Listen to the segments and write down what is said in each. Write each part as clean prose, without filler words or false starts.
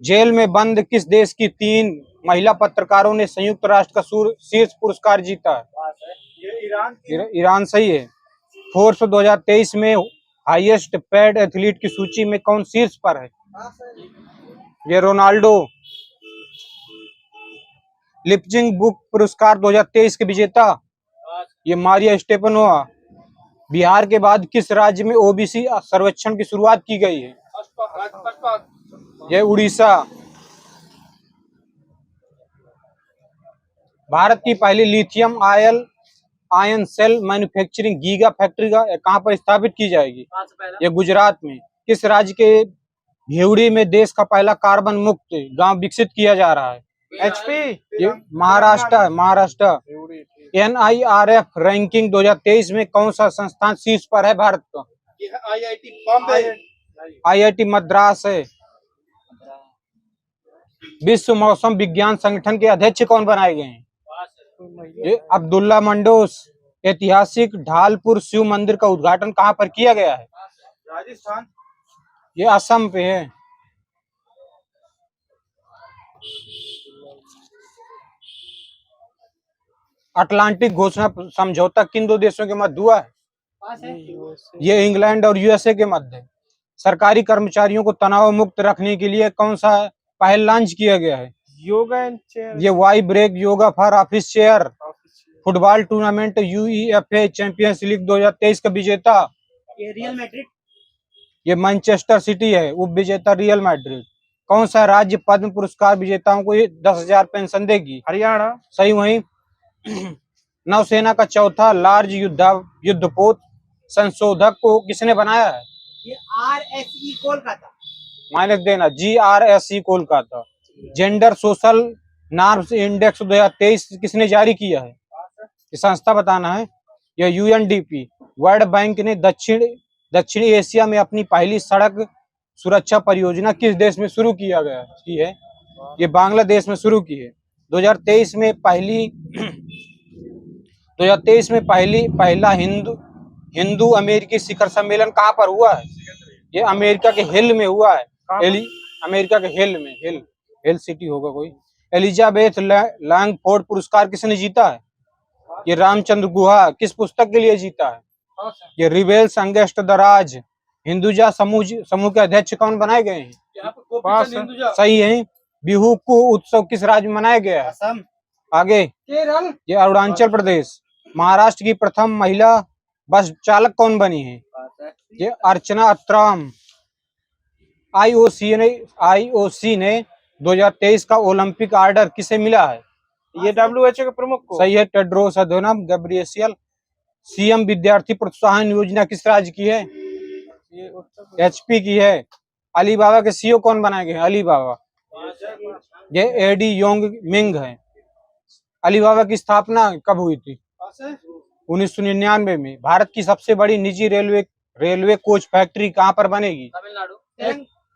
Jail में बंद किस देश की 3 महिला पत्रकारों ने संयुक्त राष्ट्र का शीर्ष पुरस्कार जीता है? ये ईरान ईरान सही है। फोर्ब्स 2023 में हाईएस्ट पेड एथलीट की सूची में कौन शीर्ष पर है? ये रोनाल्डो। लिपजिंग बुक पुरस्कार 2023 के विजेता ये मारिया स्टेपनोवा। बिहार के बाद किस राज्य में ओबीसी सर्वेक्षण की शुरुआत की गई है? ये उड़ीसा। भारत की पहली lithium ion cell manufacturing giga factory कहाँ पर स्थापित की जाएगी? ये गुजरात में। किस राज्य के भेवड़ी में देश का पहला कार्बन मुक्त गांव विकसित किया जा रहा है? HP ये महाराष्ट्र। NIRF रैंकिंग 2023 में कौन सा संस्थान शीर्ष पर है भारत का? IIT बॉम्बे IIT मद्रास है। विश्व मौसम विज्ञान संगठन के अध्यक्ष कौन बनाए गए हैं? ये अब्दुल्ला मंडोस। ऐतिहासिक ढालपुर शिव मंदिर का उद्घाटन कहाँ पर किया गया है? राजस्थान। ये असम पे है। अटलांटिक घोषणा समझौता किन 2 देशों के मध्य हुआ है? ये इंग्लैंड और USA के मध्य है। सरकारी कर्मचारियों को तनाव मुक्त रखने के लिए कौन सा पहल लॉन्च किया गया है? Yoga and chair. ये Y break yoga for office chair. Football tournament UEFA champions league 2023 का विजेता ये रियल मैड्रिड। ये मैनचेस्टर सिटी है। उप विजेता रियल मैड्रिड। कौन सा राज्य पद्म पुरस्कार विजेताओं को 10,000 पेंशन देगी? हरियाणा सही। वहीं नौसेना का चौथा लार्ज युद्धपोत संशोधक को किसने बनाया है? ये RSE कोलकाता। माइनस देना। GRSE Kolkata. Gender social norms index 2023 किसने जारी किया है? ये संस्था बताना है। यह UNDP। वर्ल्ड बैंक ने दक्षिणी एशिया में अपनी पहली सड़क सुरक्षा परियोजना किस देश में शुरू की है? ये बांग्लादेश में शुरू की है। 2023 में पहला हिंदू अमेरिकी शिखर सम्मेलन कहाँ पर हुआ है? ये अमेरिका के हिल में हुआ है। अमेरिका के हिल सिटी होगा कोई। एलिजाबेथ लैंगफोर्ड पुरस्कार किसने जीता है? ये रामचंद्र गुहा। किस पुस्तक के लिए जीता है? ये रिबेल्स अगेंस्ट द राज। हिंदुजा समूह के अध्यक्ष कौन बनाए गए हैं? सही है। बिहू को उत्सव किस राज्य में मनाया गया है? असम। आगे केरल। ये अरुणाचल प्रदेश। महाराष्ट्र की प्रथम महिला बस चालक कौन बनी है? ये अर्चना अत्राम। IOC ने 2023 का ओलंपिक ऑर्डर किसे मिला है? ये WHO के प्रमुख को। सही है। Tedros Adhanom गेब्रियेसियल। CM विद्यार्थी प्रोत्साहन योजना किस राज्य की है? HP की है। अलीबाबा के CEO कौन बनाए गए हैं? अलीबाबा। ये एडी योंग मिंग है। अलीबाबा की स्थापना कब हुई थी? 1999 में। भारत की सबसे बड़ी निजी रेलवे कोच फैक्ट्री कहाँ पर बनेगी?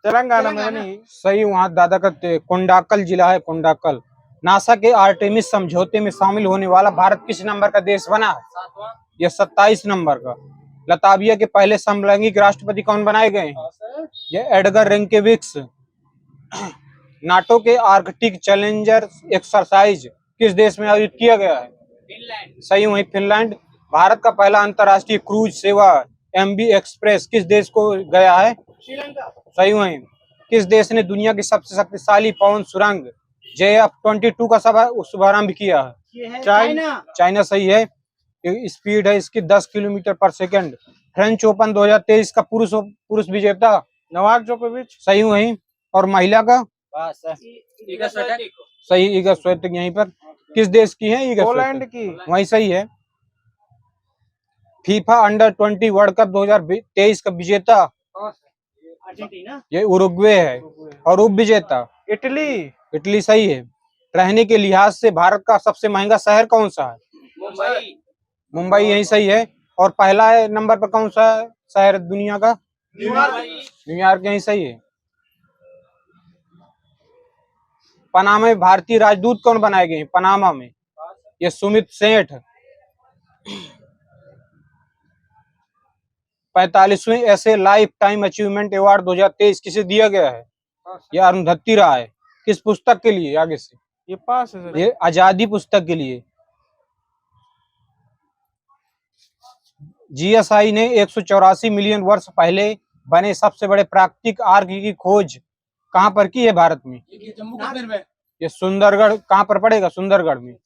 तेलंगाना में बनी। सही। वहाँ दादा का कोंडाकल जिला है। कोंडाकल। नासा के आर्टेमिस समझौते में शामिल होने वाला भारत किस नंबर का देश बना है? यह 27 नंबर का। लताविया के पहले समलैंगिक राष्ट्रपति कौन बनाए गए हैं? ये एडगर रेंकेविक्स। नाटो के आर्कटिक चैलेंजर एक्सरसाइज किस देश में आयोजित किया गया है? सही। वहीं फिनलैंड। भारत का पहला अंतर्राष्ट्रीय क्रूज सेवा MV एक्सप्रेस किस देश को गया है? श्रीलंका। सही। वहीं किस देश ने दुनिया की सबसे शक्तिशाली पवन सुरंग JF-22 का शुभारंभ किया है? ये है चाइना। सही है। स्पीड है इसकी 10 किलोमीटर पर सेकंड। फ्रेंच ओपन 2023 का पुरुष विजेता नोवाक जोकोविच। सही। वहीं और महिला का सही ईगा स्वीटेक। यहीं पर किस देश की है? ईगा पोलैंड की। वही सही है। फीफा अंडर-20 वर्ल्ड कप 2023 का विजेता अर्जेंटीना। ये उरुग्वे है। और उप विजेता इटली। सही है। रहने के लिहाज से भारत का सबसे महंगा शहर कौन सा है? मुंबई। यही सही है। और पहला नंबर पर कौन सा शहर दुनिया का? न्यूयॉर्क। यही सही है। पनामा में भारतीय राजदूत कौन बनाए गए हैं? पनामा में ये सुमित सेठ। 45वें ऐसे लाइफ टाइम अचीवमेंट अवार्ड 2023 किसे दिया गया है? ये अरुंधति राय, किस पुस्तक के लिए? आगे से ये पास है सर। ये आजादी पुस्तक के लिए। जीएसआई ने 184 मिलियन वर्ष पहले बने सबसे बड़े प्राकृतिक आर्क की खोज कहां पर की है भारत में? जम्मू कश्मीर में। ये सुंदरगढ़ कहां पर पड़ेगा? सुंदरगढ़ में।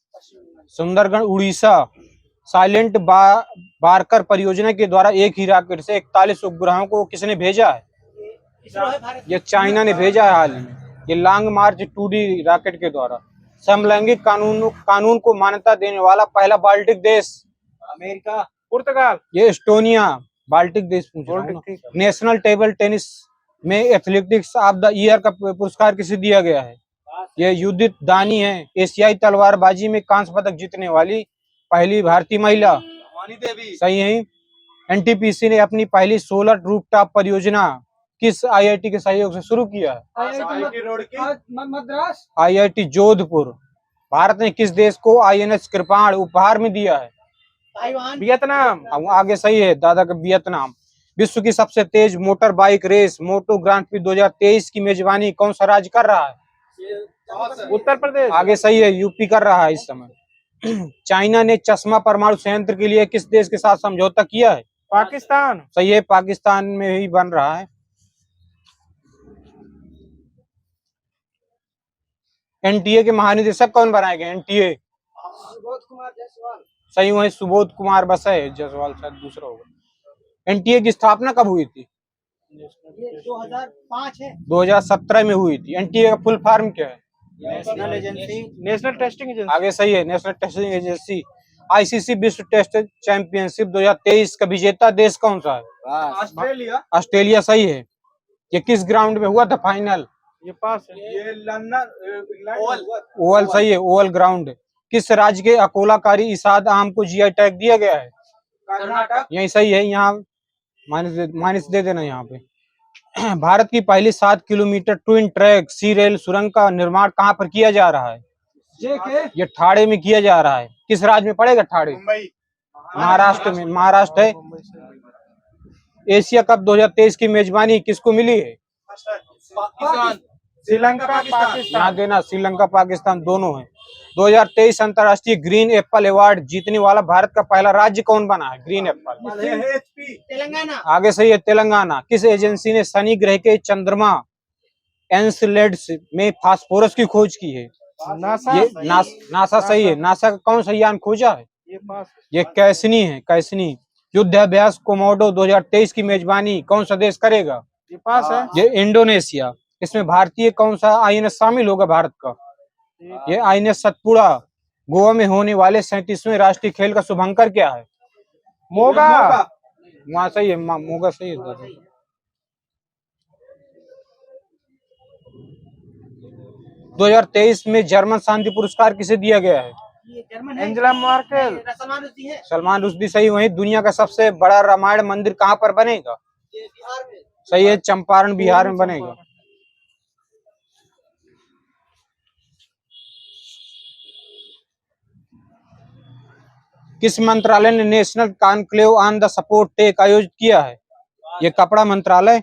सुंदरगढ़ उड़ीसा। साइलेंट बारकर परियोजना के द्वारा एक ही रॉकेट से 41 उपग्रहों को किसने भेजा है? ये चाइना ने भेजा है हाल ही में। ये लॉन्ग मार्च 2D रॉकेट के द्वारा। समलैंगिक कानून को मान्यता देने वाला पहला बाल्टिक देश? अमेरिका, पुर्तगाल। ये एस्टोनिया। बाल्टिक देश पूछ रहा हूं ना। नेशनल टेबल टेनिस में एथलेटिक्स ऑफ द ईयर का पुरस्कार किसे दिया गया है? ये युदित दानी है। एशियाई तलवारबाजी में कांस्य पदक जीतने वाली पहली भारतीय महिला? सही है। एनटीपीसी ने अपनी पहली सोलर रूफटॉप परियोजना किस आईआईटी के सहयोग से शुरू किया है? मद्रास। आईआईटी जोधपुर। भारत ने किस देश को आईएनएस कृपाण उपहार में दिया है? वियतनाम। आगे सही है दादा का, वियतनाम। विश्व की सबसे तेज मोटर बाइक रेस मोटो ग्रांड प्री 2023 की मेजबानी कौन सा राज्य कर रहा है? उत्तर प्रदेश। आगे सही है, यूपी कर रहा है इस समय। चाइना ने चश्मा परमाणु संयंत्र के लिए किस देश के साथ समझौता किया है? पाकिस्तान। सही है, पाकिस्तान में ही बन रहा है। एनटीए के महानिदेशक कौन बनाए गए? एनटीए सुबोध कुमार जायसवाल। सही वही सुबोध कुमार बस है, जायसवाल शायद दूसरा होगा। एनटीए की स्थापना कब हुई थी? ये 2005 है। 2017 में हुई थी। एनटीए का फुल फॉर्म क्या है? National agency, national testing agency. आगे सही है, नेशनल टेस्टिंग एजेंसी। आईसीसी विश्व टेस्ट चैंपियनशिप 2023 का विजेता देश कौन सा है? ऑस्ट्रेलिया। ऑस्ट्रेलिया सही है। ये किस ग्राउंड में हुआ था फाइनल? ये पास है। ये लंदन ओवल सही है, ओवल ग्राउंड। किस राज्य के अकोलाकारी इसाद आम को जीआई टैग दिया गया है? कर्नाटक। यही सही है। यहाँ माइनस दे देना यहाँ पे। भारत की पहली 7 किलोमीटर ट्विन ट्रैक सी रेल सुरंग का निर्माण कहाँ पर किया जा रहा है? ये ठाणे में किया जा रहा है। किस राज्य में पड़ेगा ठाणे? महाराष्ट्र में। महाराष्ट्र है। एशिया कप 2023 की मेजबानी किसको मिली है? श्रीलंका, पाकिस्तान। यहाँ देना, श्रीलंका पाकिस्तान दोनों है। 2023 अंतर्राष्ट्रीय ग्रीन एप्पल अवार्ड जीतने वाला भारत का पहला राज्य कौन बना है? Green apple. तेलंगाना। आगे सही है, तेलंगाना। किस एजेंसी ने शनि ग्रह के चंद्रमा एन्सेलेड्स में फास्फोरस की खोज की है? नासा। ये नासा सही है। नासा का कौन सा यान खोजा है? ये पास है। ये कैसनी है, कैसनी। युद्धाभ्यास कोमोडो 2023 की मेजबानी कौन सा देश करेगा? ये पास है। ये इंडोनेशिया। इसमें भारतीय कौन सा आईएनएस शामिल होगा भारत का? ये आईएनएस सतपुड़ा। गोवा में होने वाले 37वें राष्ट्रीय खेल का शुभंकर क्या है? मोगा। वहाँ सही है, मोगा सही है। 2023 में जर्मन शांति पुरस्कार किसे दिया गया है? ये जर्मन है। Angela Merkel. सलमान रुश्दी है। सलमान रुश्दी सही। वही दुनिया का सबसे बड़ा रामायण मंदिर कहाँ पर बनेगा? ये बिहार में। सही है, चंपारण बिहार में बनेगा। किस मंत्रालय ने national conclave on the support tech आयोजित किया है? ये कपड़ा मंत्रालय।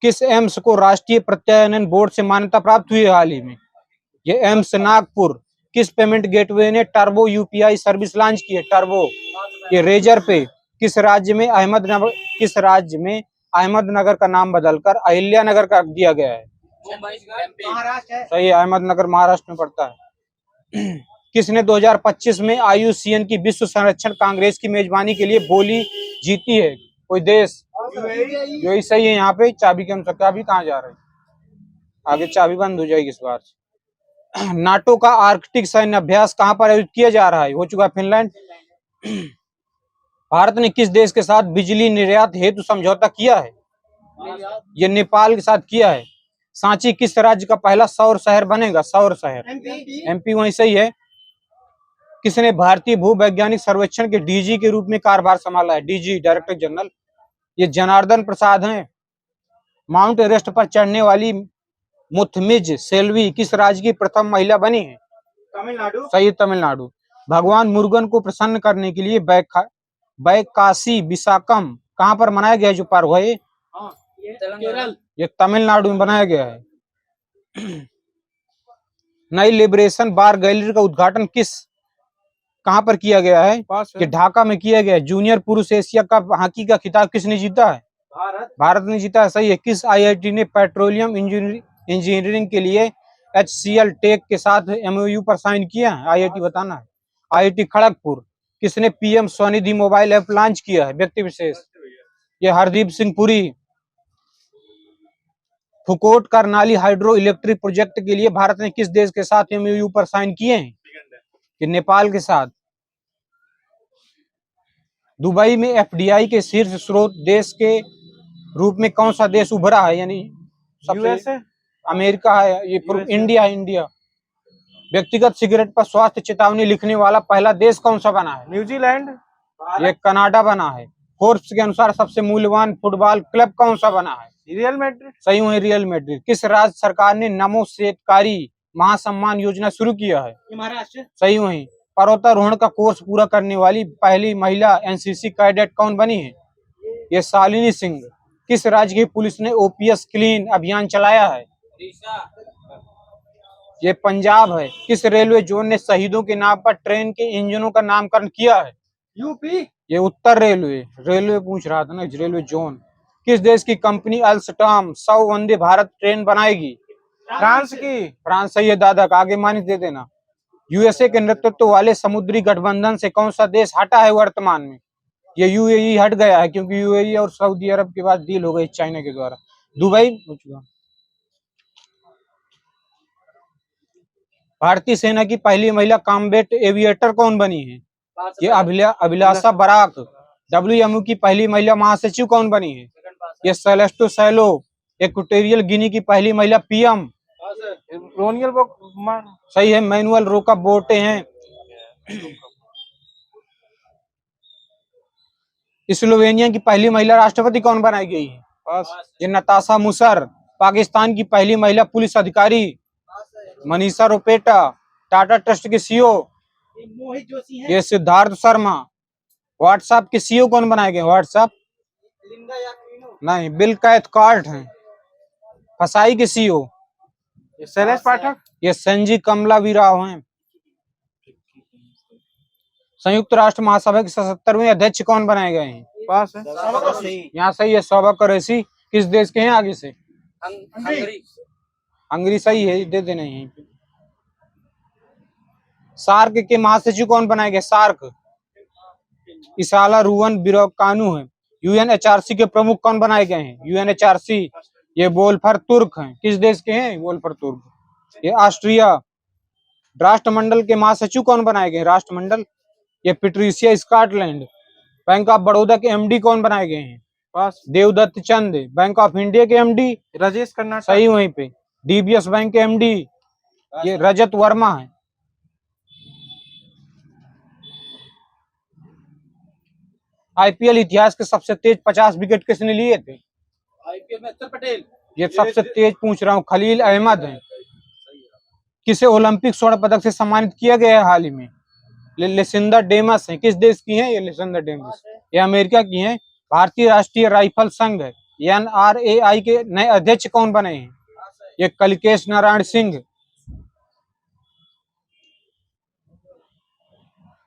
किस एम्स को राष्ट्रीय प्रत्यायन बोर्ड से मान्यता प्राप्त हुई है हाल ही में? ये एम्स नागपुर। किस पेमेंट गेटवे ने टर्बो यूपीआई सर्विस लॉन्च की है? टर्बो। ये रेजर पे। किस राज्य में अहमदनगर का नाम बदलकर अहिल्या नगर कर दिया गया है? महाराष्ट्र है। सही है, अहमदनगर महाराष्ट्र में पड़ता है। किसने 2025 में आईयूसीएन की विश्व संरक्षण कांग्रेस की मेजबानी के लिए बोली जीती है? कोई देश? यही सही है। यहाँ पे चाबी के अनुसार चाबी कहाँ जा रही है? आगे चाबी बंद हो जाएगी इस बार। नाटो का आर्कटिक सैन्य अभ्यास कहाँ पर आयोजित किया जा रहा है? हो चुका है फिनलैंड। भारत ने किस देश के साथ बिजली निर्यात हेतु समझौता किया है? ये नेपाल के साथ किया है। सांची किस राज्य का पहला सौर शहर बनेगा? सौर शहर एमपी। वहीं सही है। किसने भारतीय भूवैज्ञानिक सर्वेक्षण के डीजी के रूप में कार्यभार संभाला है? DG, director general. ये जनार्दन प्रसाद हैं। माउंट एवरेस्ट पर चढ़ने वाली मुथमिज सेल्वी किस राज्य की प्रथम महिला बनी है? तमिलनाडु। सही, तमिलनाडु। भगवान मुरुगन को प्रसन्न करने के लिए बैकासी विशाखम कहाँ पर मनाया गया है जो पर्व है? केरल। ये तमिलनाडु में बनाया गया है। नई लिबरेशन बार गैलरी का उद्घाटन कहाँ पर किया गया है? पास कि है। ढाका में किया गया है। जूनियर पुरुष एशिया कप हॉकी का खिताब किसने जीता है? भारत ने जीता है, सही है। किस आईआईटी ने पेट्रोलियम इंजीनियरिंग के लिए HCL टेक के साथ MOU पर साइन किया है? आईआईटी बताना है। आईआईटी खड़गपुर। किसने PM Svanidhi mobile app launch किया है? व्यक्ति विशेष, ये Hardeep Singh Puri. Phukot Karnali hydro electric project के लिए भारत ने किस देश के साथ MOU पर साइन किए हैं? कि नेपाल के साथ। दुबई में FDI के शीर्ष स्रोत देश के रूप में कौन सा देश उभरा है? यानी यूएसए, अमेरिका है, ये USA। इंडिया है, इंडिया। व्यक्तिगत सिगरेट पर स्वास्थ्य चेतावनी लिखने वाला पहला देश कौन सा बना है? न्यूजीलैंड, ये कनाडा बना है। फोर्ब्स के अनुसार सबसे मूल्यवान फुटबॉल क्लब कौन सा बना है? Real Madrid. सही हुई, रियल मैड्रिड। किस राज्य सरकार ने नमो शेतकारी महासम्मान योजना शुरू किया है? महाराष्ट्र। सही हुई। पर्वतारोहण का कोर्स पूरा करने वाली पहली महिला NCC कैडेट कौन बनी है? ये शालिनी सिंह। किस राज्य की पुलिस ने OPS क्लीन अभियान चलाया है? ये पंजाब है। किस रेलवे जोन ने शहीदों के नाम पर ट्रेन के इंजनों का नामकरण किया है? यूपी। ये उत्तर रेलवे पूछ रहा था ना, रेलवे जोन। किस देश की company Alstom 100 Vande Bharat train बनाएगी? फ्रांस की। फ्रांस। सही है दादा, का आगे मानी दे देना। USA के नेतृत्व वाले समुद्री गठबंधन से कौन सा देश हटा है वर्तमान में? ये UAE हट गया है, क्योंकि UAE और सऊदी अरब के बाद डील हो गई चाइना के द्वारा। दुबई। भारतीय सेना की पहली महिला कॉम्बैट एविएटर कौन बनी है? ये अभिलाषा बराक। WMO की पहली महिला महासचिव कौन बनी है? ये सेलेस्टो सैलो। इक्वेटोरियल गिनी की पहली महिला PM। रोनियल सही है, मैनुअल रोका बोटे हैं। स्लोवेनिया की पहली महिला राष्ट्रपति कौन बनाई गई है? पास। ये नताशा मुसर। पाकिस्तान की पहली महिला पुलिस अधिकारी मनीषा रोपेटा। टाटा ट्रस्ट के CEO मोहित जोशी हैं। ये सिद्धार्थ शर्मा। व्हाट्सएप के CEO कौन बनाए गए? व्हाट्सएप लिंडा याकविनो। नहीं, बिल कैथकार्ट हैं। फसाई के CEO शैलेश पाठक। ये संजी कमला वीराव हैं। संयुक्त राष्ट्र महासभा के 77वें अध्यक्ष कौन बनाए गए हैं? पास है। यहाँ सही है, शोभा कुरैशी। किस देश के हैं? आगे से हंगरी। सही है, दे देना यहीं पे। सार्क के महासचिव कौन बनाए गए? सार्क इसाला रुवन बिरोकानू है। UNHRC के प्रमुख कौन बनाए गए हैं? UNHRC ये वोल्फर तुर्क हैं। किस देश के हैं? वोल्फर तुर्क, ये ऑस्ट्रिया। राष्ट्रमंडल के महासचिव कौन बनाए गए? राष्ट्रमंडल ये Patricia Scotland. Bank of Baroda के MD कौन बनाए गए हैं? पास। देवदत्त चंद। बैंक ऑफ इंडिया के MD राजेश कर्नाटक। सही वहीं पे। DBS बैंक के MD ये रजत वर्मा है। IPL इतिहास के सबसे तेज 50 विकेट किसने लिए थे? IPL में अक्षर पटेल। ये सबसे तेज पूछ रहा हूँ, खलील अहमद है। किसे ओलंपिक स्वर्ण पदक से सम्मानित किया गया है हाल ही में? लिसिंडा डेमस है। किस देश की है ये लिसिंडा डेमस? ये अमेरिका की है। भारतीय राष्ट्रीय राइफल संघ NRAI के नए अध्यक्ष कौन बने हैं? ये कलिकेश नारायण सिंह।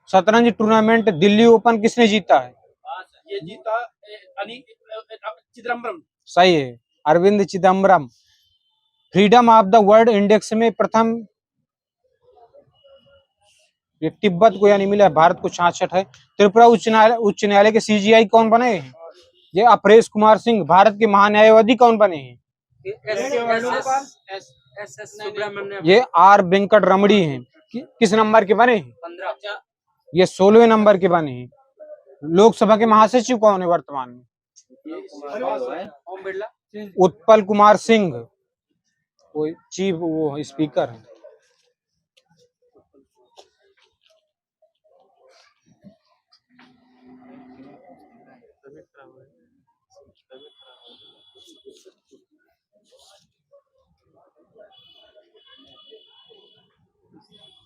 शतरंज टूर्नामेंट दिल्ली ओपन किसने जीता है? ये जीता चिदम्बरम। सही है, Arvind Chidambaram. Freedom of the world index में प्रथम ये तिब्बत को यानी मिला है, भारत को 66 है। त्रिपुरा उच्च न्यायालय के CJI कौन बने हैं? ये अपरेश कुमार सिंह। भारत के महान्यायवादी कौन बने हैं? ये R वेंकट रमणी हैं। किस नंबर के बने हैं? 15। ये 16वें नंबर के बने हैं। लोकसभा के महासचिव कौन है वर्तमान में? ओम बिरला। उत्पल कुमार सिंह, वो चीफ वो स्पीकर है।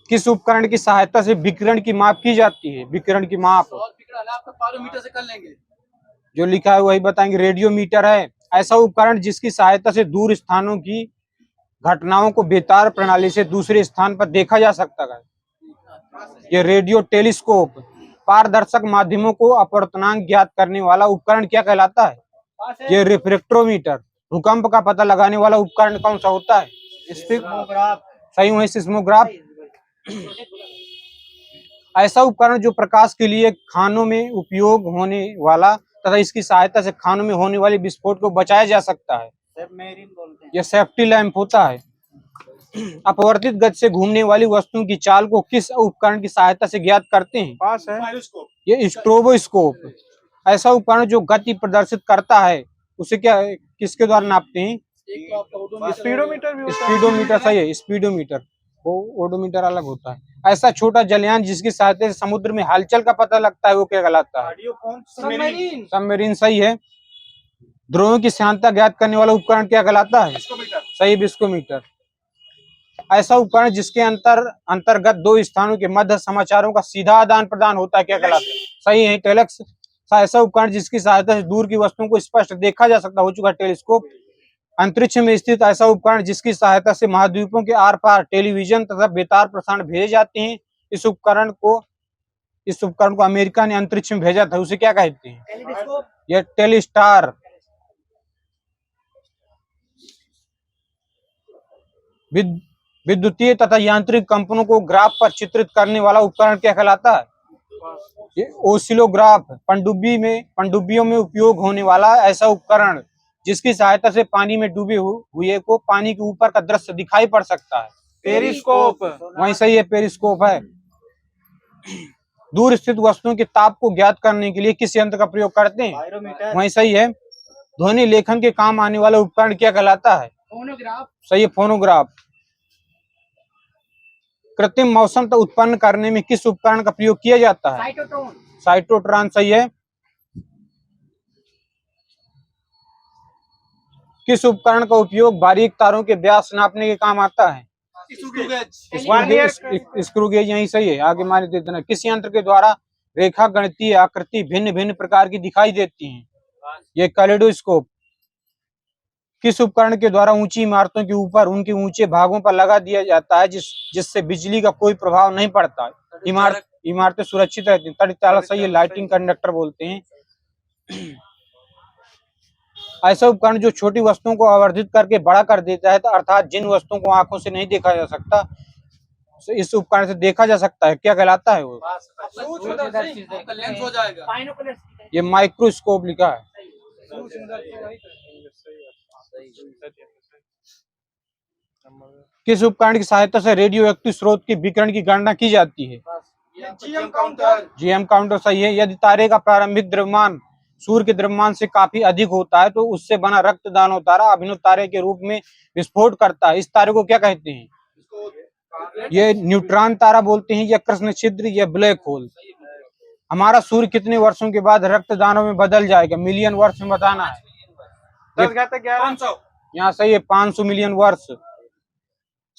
किस उपकरण की सहायता से विकिरण की माप की जाती है? विकिरण की माप आपको पारोमीटर से कर लेंगे। जो लिखा है वही बताएंगे। रेडियोमीटर है ऐसा उपकरण जिसकी सहायता से दूर स्थानों की घटनाओं को बेतार प्रणाली से दूसरे स्थान पर देखा जा सकता है। ये रेडियो टेलीस्कोप पारदर्शक माध्यमों को अपवर्तनांक ज्ञात करने वाला उपकरण क्या कहलाता है? ये रिफ्रेक्टोमीटर। भूकंप का पता लगाने वाला उपकरण कौन सा होता है? सही है, सिस्मोग्राफ। ऐसा उपकरण जो प्रकाश के लिए खानों में उपयोग होने वाला तथा इसकी सहायता से खानों में होने वाले विस्फोट को बचाया जा सकता है। यह सेफ्टी लैंप होता है। अपवर्तित गति से घूमने वाली वस्तुओं की चाल को किस उपकरण की सहायता से ज्ञात करते हैं? पास है। ये स्ट्रोबोस्कोप। ऐसा उपकरण जो गति प्रदर्शित करता है उसे क्या किसके द्वारा नापते हैं? स्पीडोमीटर भी होता है। स्पीडोमीटर। सही है, स्पीडोमीटर। वो ओडोमीटर अलग होता है। ऐसा छोटा जलयान जिसकी सहायता से समुद्र में हलचल का पता लगता है वो क्या कहलाता है? सबमरीन। सही है। ध्रुवों की श्यानता ज्ञात करने वाला उपकरण क्या कहलाता है? सही, विस्कोमीटर। ऐसा उपकरण जिसके अंतर्गत दो स्थानों के मध्य समाचारों का सीधा आदान प्रदान होता है क्या कहलाता है? सही है, टेलेक्स। ऐसा उपकरण जिसकी सहायता से दूर की वस्तुओं को स्पष्ट देखा जा सकता हो चुका है, टेलीस्कोप। अंतरिक्ष में स्थित ऐसा उपकरण जिसकी सहायता से महाद्वीपों के आर पार टेलीविजन तथा बेतार प्रसारण भेजे जाते हैं, इस उपकरण को अमेरिका ने अंतरिक्ष में भेजा था, उसे क्या कहते हैं? यह टेलीस्टार। विद्युतीय तथा यांत्रिक कंपनों को ग्राफ पर चित्रित करने वाला उपकरण क्या कहलाता है? ये ओसिलोग्राफ। पनडुब्बियों में उपयोग होने वाला ऐसा उपकरण जिसकी सहायता से पानी में डूबे हुए को पानी के ऊपर का दृश्य दिखाई पड़ सकता है। पेरिस्कोप। वहीं सही है, पेरिस्कोप है। दूर स्थित वस्तुओं के ताप को ज्ञात करने के लिए किस यंत्र का प्रयोग करते हैं? वहीं सही है। ध्वनि लेखन के काम आने वाला उपकरण क्या कहलाता है? फोनोग्राफ। सही है, फोनोग्राफ। कृत्रिम मौसम तो उत्पन्न करने में किस उपकरण का प्रयोग किया जाता है? साइटोट्रॉन। सही है। किस उपकरण का उपयोग बारीक तारों के व्यास नापने के काम आता है? Screw gauge. यही सही है, आगे मान देते ना। किस यंत्र के द्वारा रेखा गणितीय आकृति भिन्न भिन्न प्रकार की दिखाई देती हैं? ये कैलेडोस्कोप। किस उपकरण के द्वारा ऊंची इमारतों के ऊपर उनके ऊंचे भागों पर लगा दिया जाता है जिससे बिजली का कोई प्रभाव नहीं पड़ता? इमारतें सुरक्षित रहती हैं, तड़ताला। सही है, लाइटिंग कंडक्टर बोलते हैं। ऐसा उपकरण जो छोटी वस्तुओं को आवर्धित करके बड़ा कर देता है, अर्थात जिन वस्तुओं को आंखों से नहीं देखा जा सकता इस उपकरण से देखा जा सकता है, क्या कहलाता है वो? लेंस हो जाएगा। ये माइक्रोस्कोप लिखा है। किस उपकरण की सहायता से रेडियो एक्टिव स्रोत के विकिरण की गणना की जाती है? GM counter. सही है। यदि तारे का प्रारंभिक द्रव्यमान सूर्य के द्रव्यमान से काफी अधिक होता है तो उससे बना रक्तदानव तारा अभिनव तारे के रूप में विस्फोट करता है, इस तारे को क्या कहते हैं? ये न्यूट्रॉन तारा बोलते हैं, या कृष्ण छिद्र, या ब्लैक होल। हमारा सूर्य कितने वर्षों के बाद रक्तदानव में बदल जाएगा? मिलियन वर्ष में बताना है। 10⁻11। यहाँ सही है, 500 मिलियन वर्ष।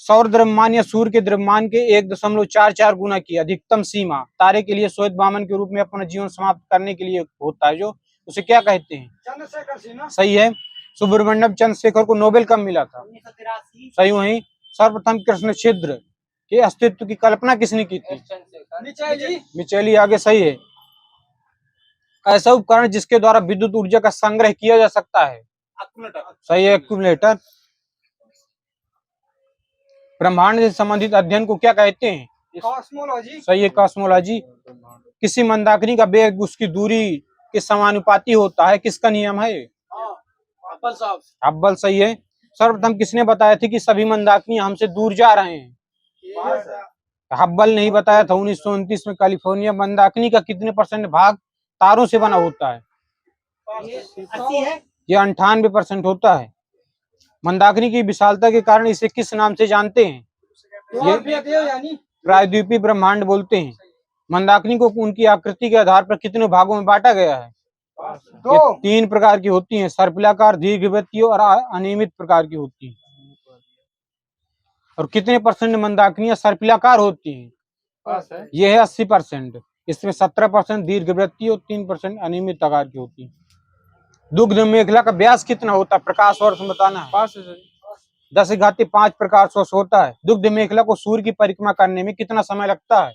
सौर द्रव्यमान या सूर्य के द्रव्यमान के 1.44 गुना की अधिकतम सीमा तारे के लिए श्वेत वामन के रूप में अपना जीवन समाप्त करने के लिए होता है, जो उसे क्या कहते हैं? चंद्रशेखर। सही है। सुब्रमण्यम चंद्रशेखर को नोबेल कब मिला था? 1983। सही। वही सर्वप्रथम कृष्ण छिद्र के अस्तित्व की कल्पना किसने की थी? मिचेली। आगे सही है। ऐसा उपकरण जिसके द्वारा विद्युत ऊर्जा का संग्रह किया जा सकता है? सही है, एक्यूमुलेटर। ब्रह्मांड से संबंधित अध्ययन को क्या कहते हैं? कॉस्मोलॉजी। सही है, कॉस्मोलॉजी। किसी मंदाकिनी का वेग उसकी दूरी के समानुपाती होता है, किसका नियम है? हब्बल। सही है। सर्वप्रथम किसने बताया था कि सभी मंदाकिनी हमसे दूर जा रहे हैं? हब्बल नहीं बताया था। 1929 में कैलिफोर्निया। मंदाकिनी का कितने % भाग तारों से बना होता है? ये 98% होता है। मंदाकिनी की विशालता के कारण इसे किस नाम से जानते हैं? ये प्रायद्वीपीय ब्रह्मांड बोलते हैं। मंदाकिनी को उनकी आकृति के आधार पर कितने भागों में बांटा गया है? ये 3 प्रकार की होती हैं, सर्पिलाकार, दीर्घवृत्तीय और अनियमित प्रकार की होती हैं। और कितने % मंदाकिनियां सर्पिलाकार होती हैं? ये है 80%। इसमें 17% दीर्घवृत्तीय और 3% अनियमित आकार की होती है। दुग्ध मेखला का व्यास कितना होता है? प्रकाश वर्ष में बताना है। 10⁵ प्रकाश वर्ष होता है। दुग्ध मेखला को सूर्य की परिक्रमा करने में कितना समय लगता है?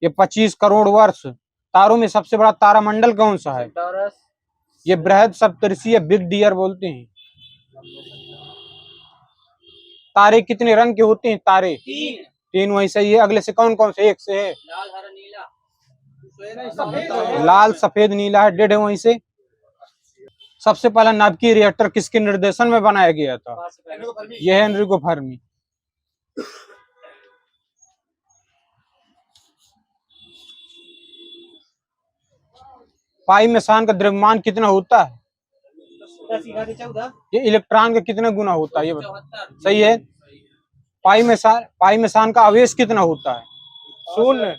ये 25 करोड़ वर्ष। तारों में सबसे बड़ा तारामंडल कौन सा है? ये बृहद सप्तऋषि या बिग डियर बोलते हैं। तारे कितने रंग के होते हैं? तारे 3 वही सही है। अगले से कौन कौन से? एक से है लाल हरा नीला लाल सफेद नीला है। 1.5 है वहीं से। सबसे पहला नाभिकीय रिएक्टर किसके निर्देशन में बनाया गया था? यह है एनरिको फर्मी। पाई मेसान का द्रव्यमान कितना होता है? 10⁻14 ये इलेक्ट्रॉन का कितना गुना होता है? ये बताओ। सही है। पाई मेसान का आवेश कितना होता है? 0।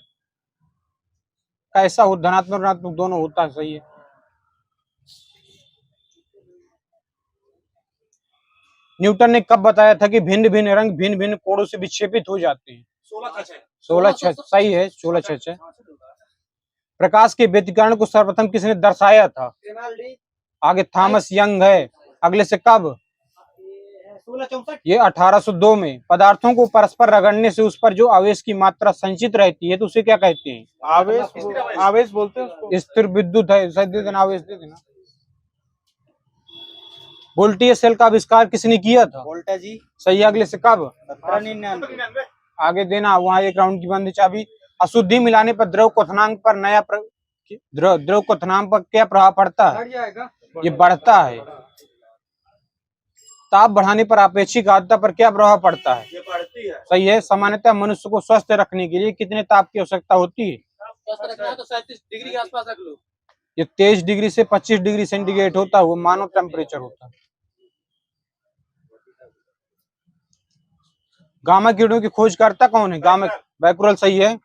कैसा हो? धनात्मक ऋणात्मक दोनों होता है। सही है। न्यूटन ने कब बताया था कि भिन्न भिन्न रंग भिन्न भिन्न कोणों से विक्षेपित हो जाते हैं? 16/6 सही है। 16/6 प्रकाश के व्यतिकरण को सर्वप्रथम किसने दर्शाया था? आगे थॉमस यंग है। अगले से कब? 1664 ये 1802 में। पदार्थों को परस्पर रगड़ने से उस पर जो आवेश की मात्रा संचित रहती है तो उसे क्या कहते हैं? आवेश बोलते हैं उसको। स्थिर विद्युत है। सही दे देना, आवेश दे देना। वोल्टेज सेल का आविष्कार किसने किया था? वोल्टाजी सही है। अगले से कब? 1799 आगे देना, वहां एक राउंड की बंदी चाबी। अशुद्धि मिलाने पर द्रव क्वथनांक पर द्रव क्वथनांक पर क्या प्रभाव पड़ता है? ये बढ़ता है। ताप बढ़ाने पर आपेक्षिक आर्द्रता पर क्या प्रभाव पड़ता है? ये बढ़ती है। सही है। सामान्यतः मनुष्य को स्वस्थ रखने के लिए कितने ताप की आवश्यकता होती है? स्वस्थ रखना है तो 37 डिग्री के आसपास रख लो। ये 23 डिग्री से 25 डिग्री सेंटीग्रेड होता है, वो मानव टेम्परेचर होता है। गामा किरणों की खोज करता कौन है? Gamma Becquerel. सही है।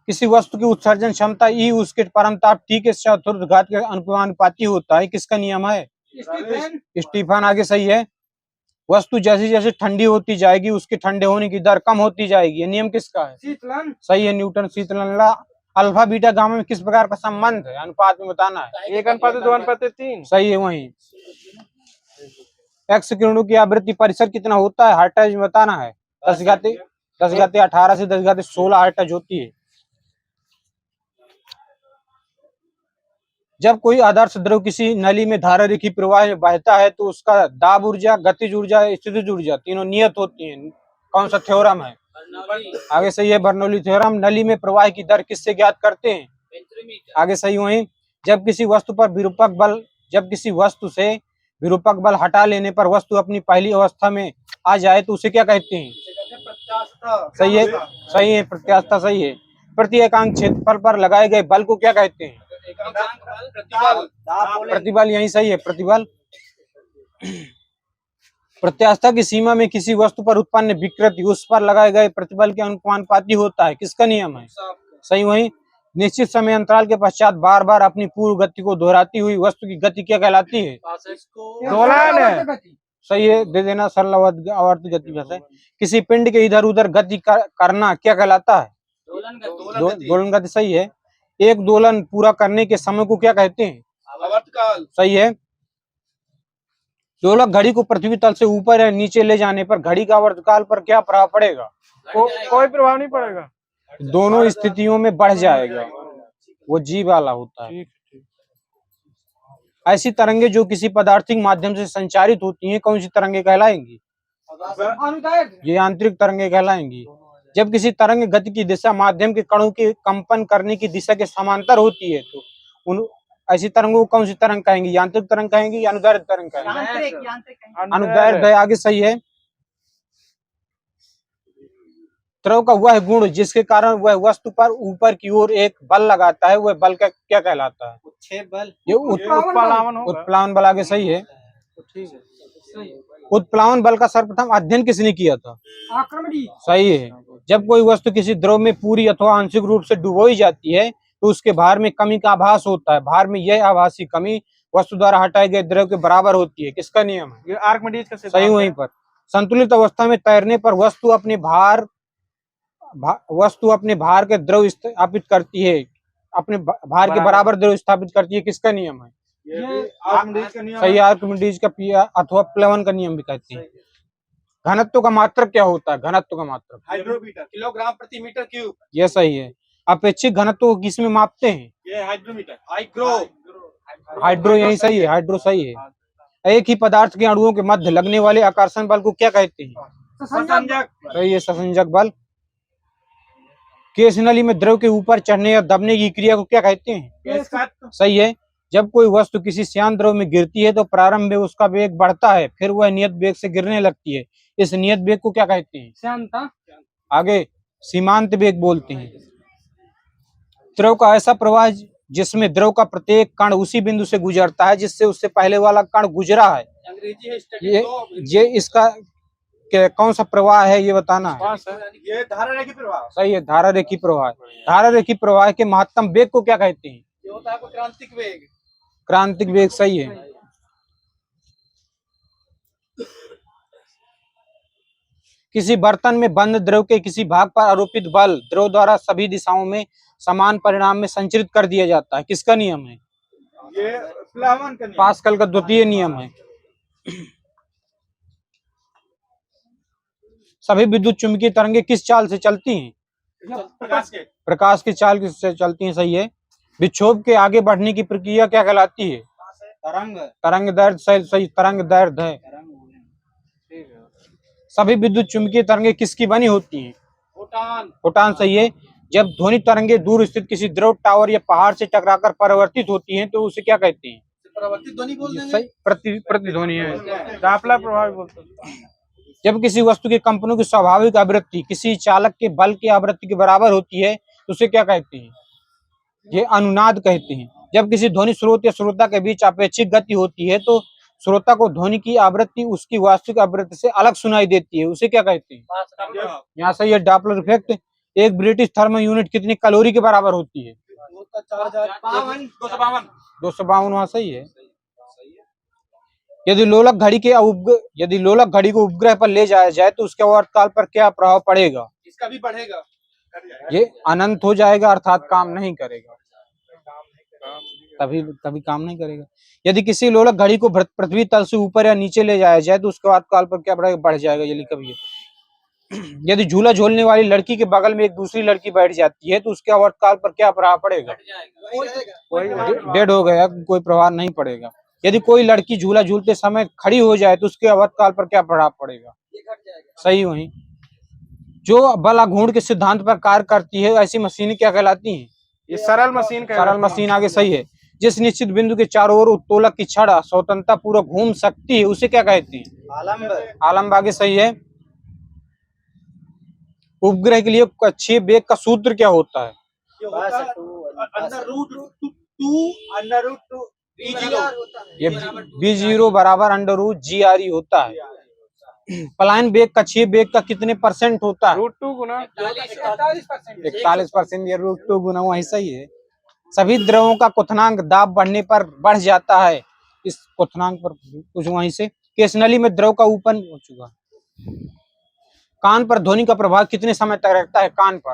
किसी वस्तु की उत्सर्जन क्षमता ई उसके परमताप टी के चतुर्थ घात के अनुपाती होता है। किसका नियम है? स्टीफन। आगे सही है। वस्तु जैसे जैसे ठंडी होती जाएगी उसके ठंडे होने की दर कम होती जाएगी। ये नियम किसका है? शीतलन। सही है। न्यूटन। शीतलन। अल्फा बीटा गामा में किस प्रकार का संबंध है? अनुपात में बताना है। 1:2:3। सही है। वही एक्स किरणों की आवृत्ति परिसर कितना होता है? हर्ट्ज में बताना है। 10⁻18 से 10⁻16 हर्ट्ज होती है। जब कोई आदर्श द्रव किसी नली में धारा रेखी प्रवाह में बहता है तो उसका दाब ऊर्जा, गतिज ऊर्जा, स्थितिज ऊर्जा तीनों नियत होती हैं। कौन सा थ्योरम है? आगे सही है। Bernoulli theorem. नली में प्रवाह की दर किससे ज्ञात करते हैं? आगे सही। वही जब किसी वस्तु से विरूपक बल हटा लेने पर वस्तु अपनी पहली अवस्था में आ जाए तो उसे क्या कहते हैं? सही है। सही है। प्रत्यास्थता। सही है। प्रति एकांक क्षेत्रफल पर लगाए गए बल को क्या कहते हैं? प्रतिबल। यही सही है। प्रतिबल। प्रत्यास्थता की सीमा में किसी वस्तु पर उत्पन्न विकृति उस पर लगाए गए प्रतिबल के अनुपाती होता है। किसका नियम है? सही। वही निश्चित समय अंतराल के पश्चात बार बार अपनी पूर्व गति को दोहराती हुई वस्तु की गति क्या कहलाती है? दोलन है। सही है। दे देना। सरल आवर्त गति जैसे। किसी पिंड के इधर उधर गति करना क्या कहलाता है? दोलन गति। सही है। एक दोलन पूरा करने के समय को क्या कहते हैं? आवर्तकाल। सही है। दोलक घड़ी को पृथ्वी तल से ऊपर या नीचे ले जाने पर घड़ी का आवर्तकाल पर क्या प्रभाव पड़ेगा? कोई प्रभाव नहीं पड़ेगा। दोनों स्थितियों में बढ़ जाएगा। वो जी वाला होता है। ऐसी तरंगे जो किसी पदार्थिक माध्यम से संचारित होती हैं कौन सी तरंगे कहलाएंगी? ये आंतरिक तरंगे कहलाएंगी। जब किसी तरंग गति की दिशा माध्यम के कणों के कंपन करने की दिशा के समांतर होती है तो ऐसी तरंगों को कौन सी तरंग कहेंगे? यांत्रिक तरंग कहेंगे या अनुदैर्ध्य तरंग कहेंगे? अनुदैर्ध्य। आगे सही है। द्रव का वह गुण जिसके कारण वह वस्तु पर ऊपर की ओर एक बल लगाता है वह बल का क्या कहलाता है? बल। ये उत्प्लावन बल। आगे सही है। ठीक है। उत्प्लावन बल का सर्वप्रथम अध्ययन किसने किया था? आर्किमिडीज। सही है। जब कोई वस्तु किसी द्रव में पूरी अथवा आंशिक रूप से डुबोई जाती है तो उसके भार में कमी का आभास होता है। भार में यह आभासी कमी वस्तु द्वारा हटाए गए द्रव के बराबर होती है। किसका नियम है? ये आर्किमिडीज का सिद्धांत। सही। वहीं पर संतुलित अवस्था में तैरने पर वस्तु अपने भार के द्रव स्थापित करती है, अपने भार के बराबर द्रव स्थापित करती है। किसका नियम है? ये आर्किमिडीज का नियम सही है। आर्किमिडीज का पिया अथवा प्लेवन का नियम भी कहते हैं। घनत्व का मात्रक क्या होता है? घनत्व का मात्रक हाइड्रोमीटर, किलोग्राम प्रति मीटर क्यूब। ये सही है। अपेक्षिक घनत्व को किस में मापते हैं? ये हाइड्रोमीटर, हाइग्रो। हाइड्रो, यही सही है, हाइड्रो सही है। एक ही पदार्थ के अणुओं के मध्य लगने वाले आकर्षण बल को क्या कहते हैं? संयोजक। सही है, संयोजक बल। केश नली में द्रव के ऊपर चढ़ने या दबने की क्रिया को क्या कहते हैं? केशकत्व। सही है। जब कोई वस्तु किसी शांत द्रव में गिरती है तो प्रारंभ में उसका वेग बढ़ता है, फिर वह नियत वेग से गिरने लगती है। इस नियत वेग को क्या कहते हैं? शांता। आगे सीमांत वेग बोलते हैं। द्रव का ऐसा प्रवाह जिसमें द्रव का प्रत्येक कण उसी बिंदु से गुजरता है जिससे उससे पहले वाला कण गुजरा है। अंग्रेजी है स्टडी। ये इसका कौन सा प्रवाह है ये बताना है। पास है। ये धारा रेखी प्रवाह। सही है, धारा रेखी प्रवाह। धारा रेखी प्रवाह के महत्तम वेग को क्या कहते हैं? ये होता है क्रांतिक वेग। क्रांतिक वेग सही है। किसी बर्तन में बंद द्रव के किसी भाग पर आरोपित बल द्रव द्वारा सभी दिशाओं में समान परिणाम में संचरित कर दिया जाता है। किसका नियम है? ये प्लावन का नियम। पास्कल का द्वितीय नियम है। सभी विद्युत चुंबकीय तरंगे किस चाल से चलती हैं? प्रकाश के। प्रकाश की चाल से चलती हैं। सही है। विक्षोभ के आगे बढ़ने की प्रक्रिया क्या कहलाती है? तरंग। तरंग दैर्ध्य। सही, तरंग दैर्ध्य है। सभी विद्युत चुंबकीय तरंगे किसकी बनी होती हैं? फोटान। फोटान सही है। जब ध्वनि तरंगे दूर स्थित किसी द्रव टावर या पहाड़ से टकराकर परावर्तित होती हैं तो उसे क्या कहते हैं? परावर्तित ध्वनि बोल देंगे। सही, प्रतिध्वनि है। डापला प्रभाव बोलते हैं। जब किसी वस्तु के कंपनों की स्वाभाविक आवृत्ति किसी चालक के बल की आवृत्ति के बराबर होती है तो उसे क्या कहते हैं? ये अनुनाद कहते हैं। जब किसी ध्वनि स्रोत या श्रोता के बीच अपेक्षित गति होती है तो श्रोता को ध्वनि की आवृत्ति उसकी वास्तविक आवृत्ति से अलग सुनाई देती है, उसे क्या कहते हैं? यहाँ से ये डॉपलर इफेक्ट। एक ब्रिटिश थर्मल यूनिट कितनी कैलोरी के बराबर होती है? 252। वहाँ सही है। यदि लोलक घड़ी को उपग्रह पर ले जाया जाए तो उसके आवर्तकाल पर क्या प्रभाव पड़ेगा? इसका भी बढ़ेगा। ये अनंत हो जाएगा, अर्थात काम नहीं करेगा। तभी काम नहीं करेगा। यदि किसी लोलक घड़ी को पृथ्वी तल से ऊपर या नीचे ले जाया जाए तो उसके आवर्तकाल पर क्या बढ़ेगा? बढ़ जाएगा। ये लिखा भी है। यदि झूला झूलने वाली लड़की के बगल में एक दूसरी लड़की बैठ जाती है तो उसके आवर्तकाल पर क्या प्रभाव पड़ेगा? डेड हो गया, कोई प्रभाव नहीं पड़ेगा। यदि कोई लड़की झूला झूलते समय खड़ी हो जाए तो उसके आवर्तकाल पर क्या प्रभाव पड़ेगा? सही। वही जो बल आघूर्ण के सिद्धांत पर कार्य करती है ऐसी मशीनें क्या कहलाती हैं? ये सरल मशीन का सरल मशीन। आगे सही है। जिस निश्चित बिंदु के चारों ओर उत्तोलक की छड़ स्वतंत्रता पूर्वक घूम सकती है उसे क्या कहते हैं? आलम्ब। आलम्ब। आगे सही है। उपग्रह के लिए कक्षीय वेग का सूत्र क्या होता है? ये v0 बराबर √GRE होता है। पलायन वेग कक्षीय वेग का कितने % होता है? √2 गुना 41%। ये √2 गुना वही सही है। सभी द्रवों का क्वथनांक दाब बढ़ने पर बढ़ जाता है। इस क्वथनांक पर कुछ वहीं से। केशनली में द्रव का ऊपर हो चुका। कान पर ध्वनि का प्रभाव कितने समय तक रहता है? कान पर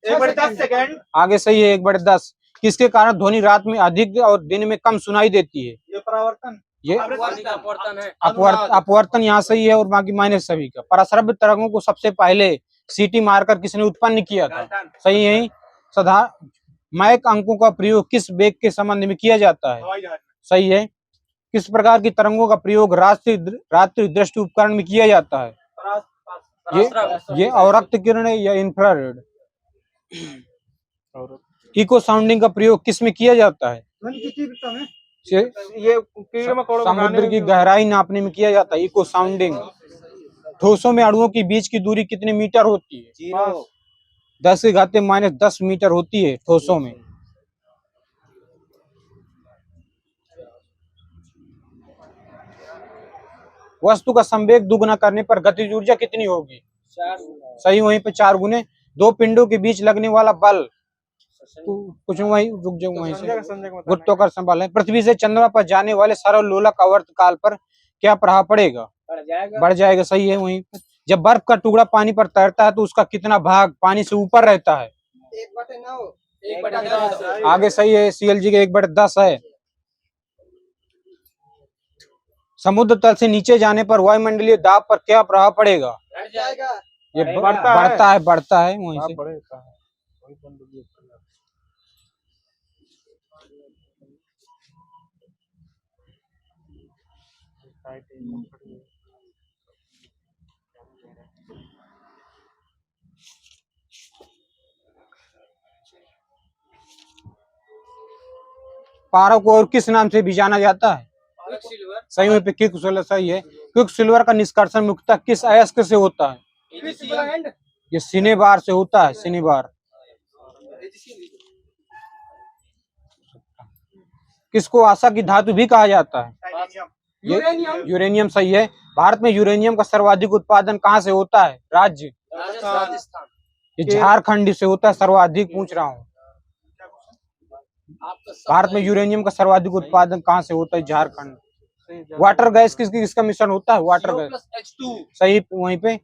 1/10 सेकंड। आगे सही है, 1/10। किसके कारण ध्वनि रात में अधिक और दिन में कम सुनाई देती है? ये परावर्तन। ये अपवर्तन है। अपवर्तन यहाँ सही है और बाकी माइनस सभी का। पराश्रव्य तरंगों को सबसे पहले सीटी मारकर किसने उत्पन्न किया था? सही है। मैक अंकों का प्रयोग किस वेग के संबंध में किया जाता है? सही है। किस प्रकार की तरंगों का प्रयोग रात्रि दृष्टि उपकरण में किया जाता है? ये अवरक्त किरण या इंफ्रारेड। इको साउंडिंग का प्रयोग किस में किया जाता है? ये कीड़े मकोड़ों को खाने समुद्र में की भी गहराई नापने में किया जाता है इको साउंडिंग। ठोसों में अणुओं की बीच की दूरी कितने मीटर होती है? 10⁻⁻10 मीटर होती है ठोसों में। वस्तु का संवेग दुगुना करने पर गतिज ऊर्जा कितनी होगी? सही। वहीं पे 4 गुने। दो पिंडों के बीच लगने वाला बल कुछ वहीं रुक जाओ वहीं से। गुरुत्वाकर्षण बल है। पृथ्वी से चंद्रमा पर जाने वाले सरल लोलक आवर्तकाल पर क्या प्रभाव पड़ेगा? बढ़ जाएगा। सही है। वहीं जब बर्फ का टुकड़ा पानी पर तैरता है तो उसका कितना भाग पानी से ऊपर रहता है? 1/9। आगे सही है। CLG के 1/10 है। समुद्र तल से नीचे जाने पर वायुमंडलीय दाब पर क्या प्रभाव पड़ेगा? बढ़ जाएगा। ये बढ़ता है। बढ़ता है वहीं आप से। बड़े का है वही बंदूक यूज करना। पारा को और किस नाम से भी जाना जाता है? क्विकसिल्वर। सही में क्विक सिल्वर सही है। क्विक सिल्वर का निष्कर्षण मुख्यतः किस अयस्क से होता है? इलिशियम। ये सिनेबार से होता है, सिनेबार। किसको आशा की धातु भी कहा जाता है? ये यूरेनियम सही है। भारत में यूरेनियम का सर्वाधिक उत्पादन कहाँ से होता है? राज्य? राजस्थान। ये झारखंड से होता है, सर्वाधिक पूछ रहा हूँ। भारत में यूरेनियम का सर्वाधिक उत्पादन कहाँ से होता है? झारखंड। वाटर गैस किसका मिश्रण होता है? Water gas H2। सही वहीं पे।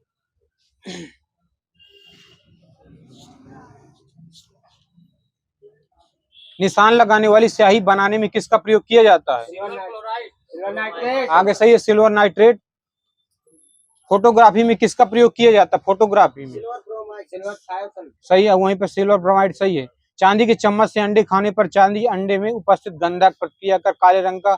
निशान लगाने वाली स्याही बनाने में किसका प्रयोग किया जाता है? Silver nitrate. आगे सही है, सिल्वर नाइट्रेट। फोटोग्राफी में किसका प्रयोग किया जाता है? फोटोग्राफी में सिल्वर थायोसन। सही है, वहीं पर सिल्वर ब्रोमाइड सही है। चांदी के चम्मच से अंडे खाने पर चांदी अंडे में उपस्थित गंधक प्रतिक्रिया कर काले रंग का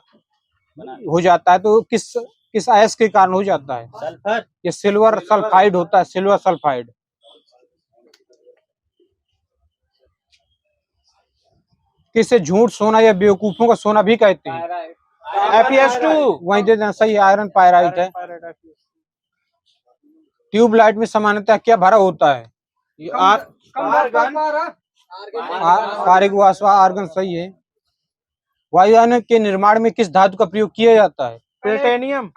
हो जाता है, तो किस अयस्क के कारण हो जाता है? सल्फर। ये सिल्वर सल्फाइड होता है, सिल्वर सल्फाइड। किसे झूठ सोना या बेवकूफों का सोना भी कहते हैं? FeS2 वहीं दे देना सही है, आयरन पायराइट है। ट्यूबलाइट में सामान्यतः क्या भरा होता है? ये आर्गन पारिक वाष्पा आर्गन सही है। वायुयान के निर्माण में किस धातु का प्रयोग किया जाता है? प्लेटेनियम।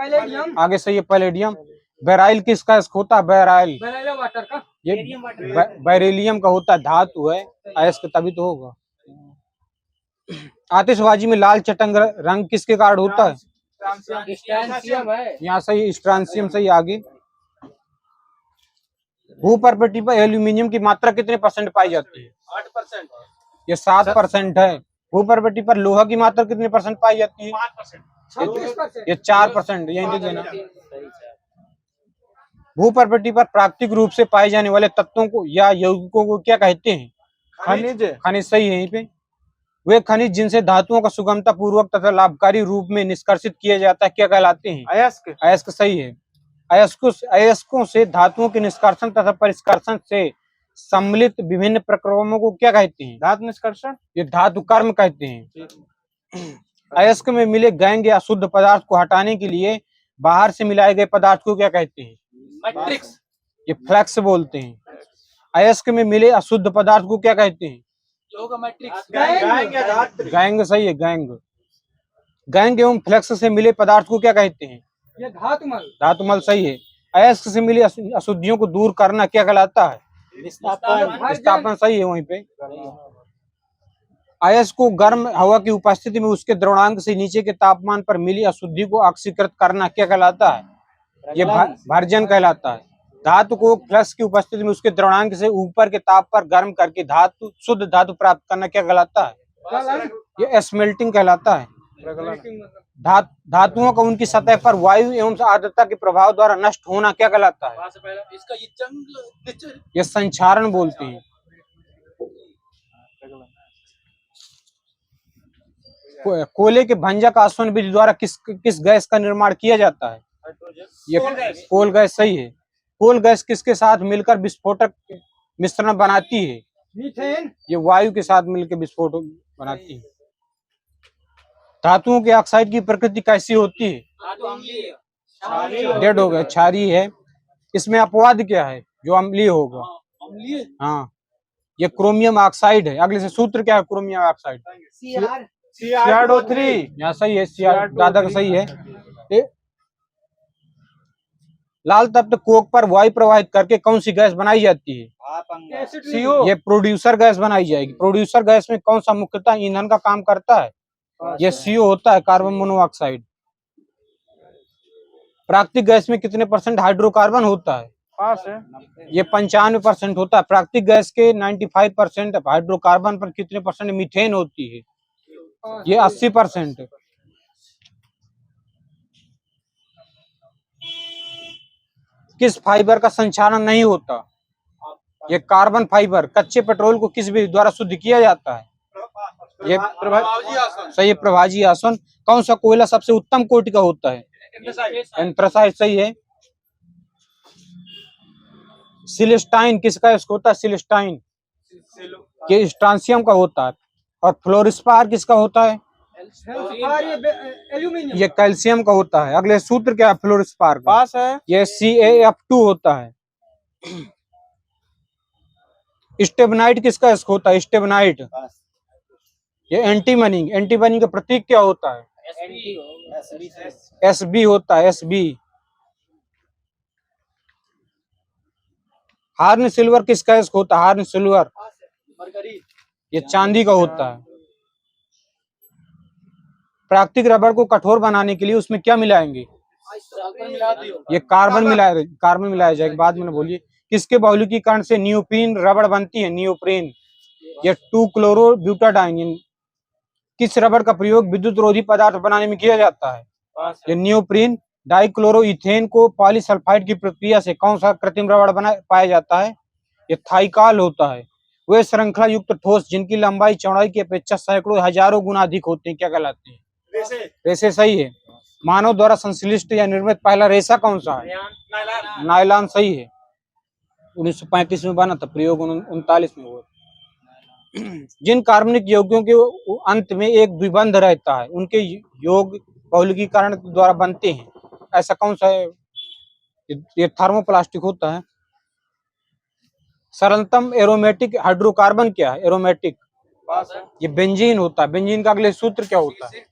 आगे सही है, पैलेडियम। बेराइल किसका होता है? बेराइल वाटर का। ये बेरिलियम का होता है, धातु है, अयस्क तभी तो होगा। आतिशबाजी में लाल चटंग रंग किसके कारण होता है? स्ट्रांसियम है। यहाँ सही, स्ट्रांसियम सही। आगे भूपर्पटी पर एल्यूमिनियम की मात्रा कितने % पाई जाती है? 8%। ये 7% है। भूपर्पटी पर लोहा की मात्रा कितने % पाई जाती है? 5%। ये 4%। यही दे देना। भूपर्पटी पर प्राकृतिक रूप से पाए जाने वाले तत्वों को या यौगिकों को क्या कहते हैं? खनिज। खनिज सही है। यहीं पे वे खनिज जिनसे धातुओं का सुगमता पूर्वक तथा लाभकारी रूप में निष्कर्षित किया जाता है क्या कहलाते हैं? अयस्क। अयस्क सही है। अयस्कों से धातुओं के निष्कर्षण तथा परिष्कर्षण से सम्मिलित विभिन्न प्रक्रमों को क्या कहते हैं? धातु निष्कर्षण। ये धातु कर्म कहते हैं। अयस्क में मिले गैंग या शुद्ध पदार्थ को हटाने के लिए बाहर से मिलाए गए पदार्थ को क्या कहते हैं? मैट्रिक्स। ये फ्लैक्स बोलते हैं। अयस्क में मिले अशुद्ध पदार्थ को क्या कहते हैं? मैट्रिक्स। गैंग सही है, गैंग। गैंग एवं फ्लैक्स से मिले पदार्थ को क्या कहते हैं? ये धातुमल। धातुमल सही है। अयस्क से मिली अशुद्धियों को दूर करना क्या कहलाता है? विस्थापन सही है। वहीं पे अयस्क को गर्म हवा की उपस्थिति में उसके द्रवणांक से नीचे के तापमान पर मिली अशुद्धि को ऑक्सीकृत करना क्या कहलाता है? ये भर्जन कहलाता है। धातु को फ्लक्स की उपस्थिति में उसके द्रवणांक से ऊपर के ताप पर गर्म करके शुद्ध धातु प्राप्त करना क्या कहलाता है? ये स्मेल्टिंग कहलाता है। धातुओं का उनकी सतह पर वायु एवं आर्द्रता के प्रभाव द्वारा नष्ट होना क्या कहलाता है? इसका ये जंग। ये संक्षारण बोलते हैं। कोयले के भंजक आसवन विधि द्वारा किस गैस का निर्माण किया जाता है? ये कोल गैस सही है। कोल गैस किसके साथ मिलकर विस्फोटक मिश्रण बनाती है? मीथेन। ये वायु के साथ मिलकर विस्फोटक बनाती है। धातुओं के ऑक्साइड की प्रकृति कैसी होती है? डेड हो गए, क्षारीय है। इसमें अपवाद क्या है जो अम्लीय होगा? हाँ, ये क्रोमियम ऑक्साइड है। अगले से सूत्र क्या है? Chromium oxide CrO3। यहाँ सही है, दादा का सही है। लाल तप्त कोक पर वायु प्रवाहित करके कौन सी गैस बनाई जाती है? CO। ये प्रोड्यूसर गैस बनाई जाएगी। प्रोड्यूसर गैस में कौन सा मुख्यतः ईंधन का काम करता है? ये CO होता है, कार्बन मोनोऑक्साइड। प्राकृतिक गैस में कितने % हाइड्रोकार्बन होता है? पास है। ये 95% होता है। प्राकृतिक गैस के 95% हाइड्रोकार्बन पर कितने % मीथेन होती है? ये 80%। किस फाइबर का संचालन नहीं होता? ये कार्बन फाइबर। कच्चे पेट्रोल को किस विधि द्वारा शुद्ध किया जाता है? ये सही है, प्रभाजी आसन। कौन सा कोयला सबसे उत्तम कोटि का होता है? एंथ्रासाइट सही है। सिलेस्टाइन किसका होता है? सिलेस्टाइन ये स्ट्रांसियम का होता है। और फ्लोरिस्पार किसका होता है? एल्यूमिनियम। ये कैल्शियम का होता है। अगले सूत्र क्या है फ्लोरिस्पार का? पास है। ये CaF2 होता है। स्टेबनाइट किसका होता है? स्टेबनाइट ये एंटीमनी का प्रतीक क्या होता है? Sb होता है, Sb। हार्न सिल्वर किसका होता है? हार्न सिल्वर ये चांदी का होता है। प्राकृतिक रबर को कठोर बनाने के लिए उसमें क्या मिलाएंगे? ये कार्बन मिलाया जाएगा। बाद में बोलिए किसके बहुलकीकरण से नियोप्रीन रबड़ बनती है? नियोप्रीन ये 2-क्लोरो-ब्यूटाडाइन। किस रबड़ का प्रयोग विद्युत रोधी पदार्थ बनाने में किया जाता है? ये नियोप्रीन। डाइक्लोरोइथेन को पॉलीसल्फाइड की प्रक्रिया से कौन सा कृत्रिम रबड़ पाया जाता है? ये थाइकाल होता है। वे श्रृंखला युक्त ठोस जिनकी लंबाई चौड़ाई की अपेक्षा सैकड़ों हजारों गुना अधिक होते हैं क्या कहलाते हैं? रेसे सही है। मानव द्वारा संश्लिष्ट या निर्मित पहला रेशा कौन सा है? नायलॉन सही है। 1935 में बना था, प्रयोग 39 में हुआ। जिन कार्बनिक यौगिकों के अंत में एक द्विबंध रहता है उनके योग बहुलकीकरण द्वारा बनते हैं, ऐसा कौन सा है? ये थर्मोप्लास्टिक होता है। सरलतम एरोमेटिक हाइड्रोकार्बन क्या है? एरोमेटिक ये बेंजीन होता है। बेंजीन का अगले सूत्र क्या होता है?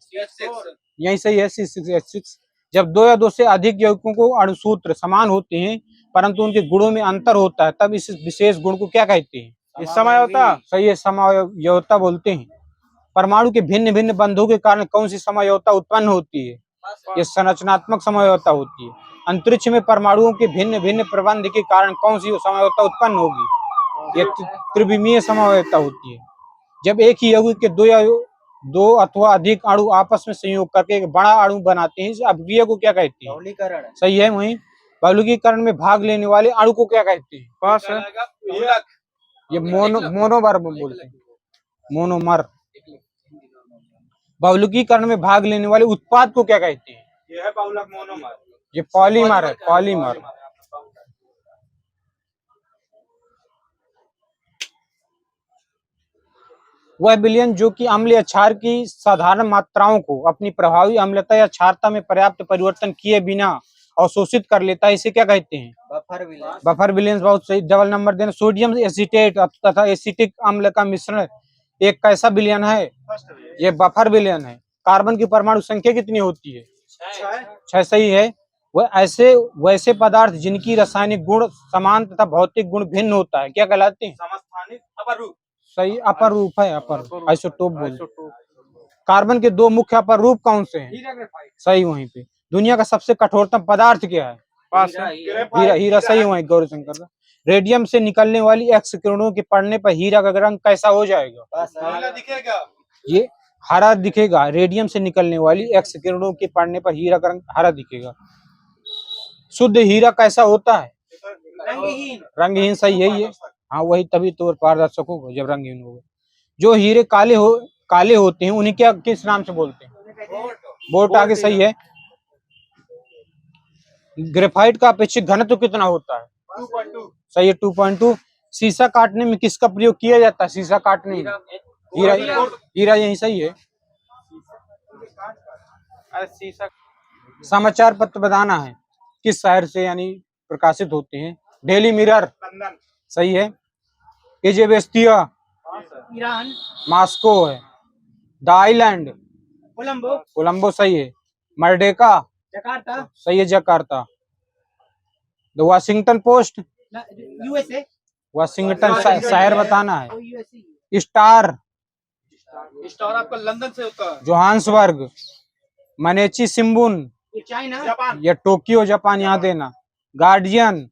यही सही है, C6H6। जब दो या दो से अधिक यौगिकों को अणुसूत्र समान होते हैं परंतु उनके गुणों में अंतर होता है तब इस विशेष गुण को क्या कहते हैं? ये समझौता। सही है, समझौता बोलते हैं। परमाणु के भिन्न भिन्न बंधों के कारण कौन सी समझौता उत्पन्न होती है? ये संरचनात्मक समझौता होती है। अंतरिक्ष में परमाणुओं के भिन्न भिन्न प्रबंध के कारण कौन सी समझौता उत्पन्न होगी? ये त्रिविमीय समझौता होती है। जब एक ही यौगिक के दो अथवा अधिक अणु आपस में संयोग करके एक बड़ा अणु बनाते हैं इस अभिक्रिया को क्या कहते हैं? बहुलीकरण। सही है। वहीं बहुलीकरण में भाग लेने वाले अणु को क्या कहते हैं? पास है। ये मोनोमर बोलते हैं, मोनोमर। बहुलकीकरण में भाग लेने वाले उत्पाद को क्या कहते हैं? ये है बहुलक मोनोमर। ये पॉलीमर है, पॉलीमर। वह विलयन जो कि अम्ल या क्षार की साधारण मात्राओं को अपनी प्रभावी अम्लता या क्षारता में पर्याप्त परिवर्तन किए बिना अवशोषित कर लेता है इसे क्या कहते हैं? बफर विलयन। बहुत सही। डबल नंबर देना। सोडियम एसीटेट तथा एसिटिक अम्ल का मिश्रण एक कैसा विलयन है? ये बफर विलयन है। कार्बन की परमाणु संख्या कितनी होती है? 6 सही है। वह वैसे पदार्थ जिनकी रासायनिक गुण समान तथा भौतिक गुण भिन्न होता है क्या कहलाते हैं? समस्थानिक अपर रूप। सही, अपर रूप है, अपर आइसोटोप बोलते हैं। कार्बन के दो मुख्य अपर रूप कौन से हैं? सही। वहीं पे दुनिया का सबसे कठोरतम पदार्थ क्या है? पास है। हीरा सही। वहीं गौरी शंकर का। रेडियम से निकलने वाली एक्स किरणों के पड़ने पर हीरा का रंग कैसा हो जाएगा? दिखेगा। ये हरा दिखेगा। रेडियम से निकलने वाली एक्स किरणों के पड़ने पर हीरा का रंग हरा दिखेगा। शुद्ध हीरा कैसा होता है? रंगहीन सही है ये। हाँ वही, तभी तो पारदर्शक होगा जब रंगहीन होगा। जो हीरे काले होते हैं उन्हें क्या किस नाम से बोलते हैं? बोट आगे सही है। ग्रेफाइट का अपेक्षित घनत्व कितना होता है? 2.2 सही है, 2.2। शीशा काटने में किसका प्रयोग किया जाता है? शीशा काटने में हीरा यही सही है। समाचार पत्र बताना है किस शहर से यानी प्रकाशित होते हैं? Daily mirror London. सही है। इजिप्टिया ईरान। मॉस्को है। द आइलैंड कोलंबो सही है। मर्डेका जकार्ता सही है, Jakarta. The Washington post USA. Washington शहर बताना है। स्टार आपका लंदन से होता है। जोहान्सबर्ग। मनेची सिम्बुन ये चाइना। जापान। या टोक्यो जापान यहाँ देना। Guardian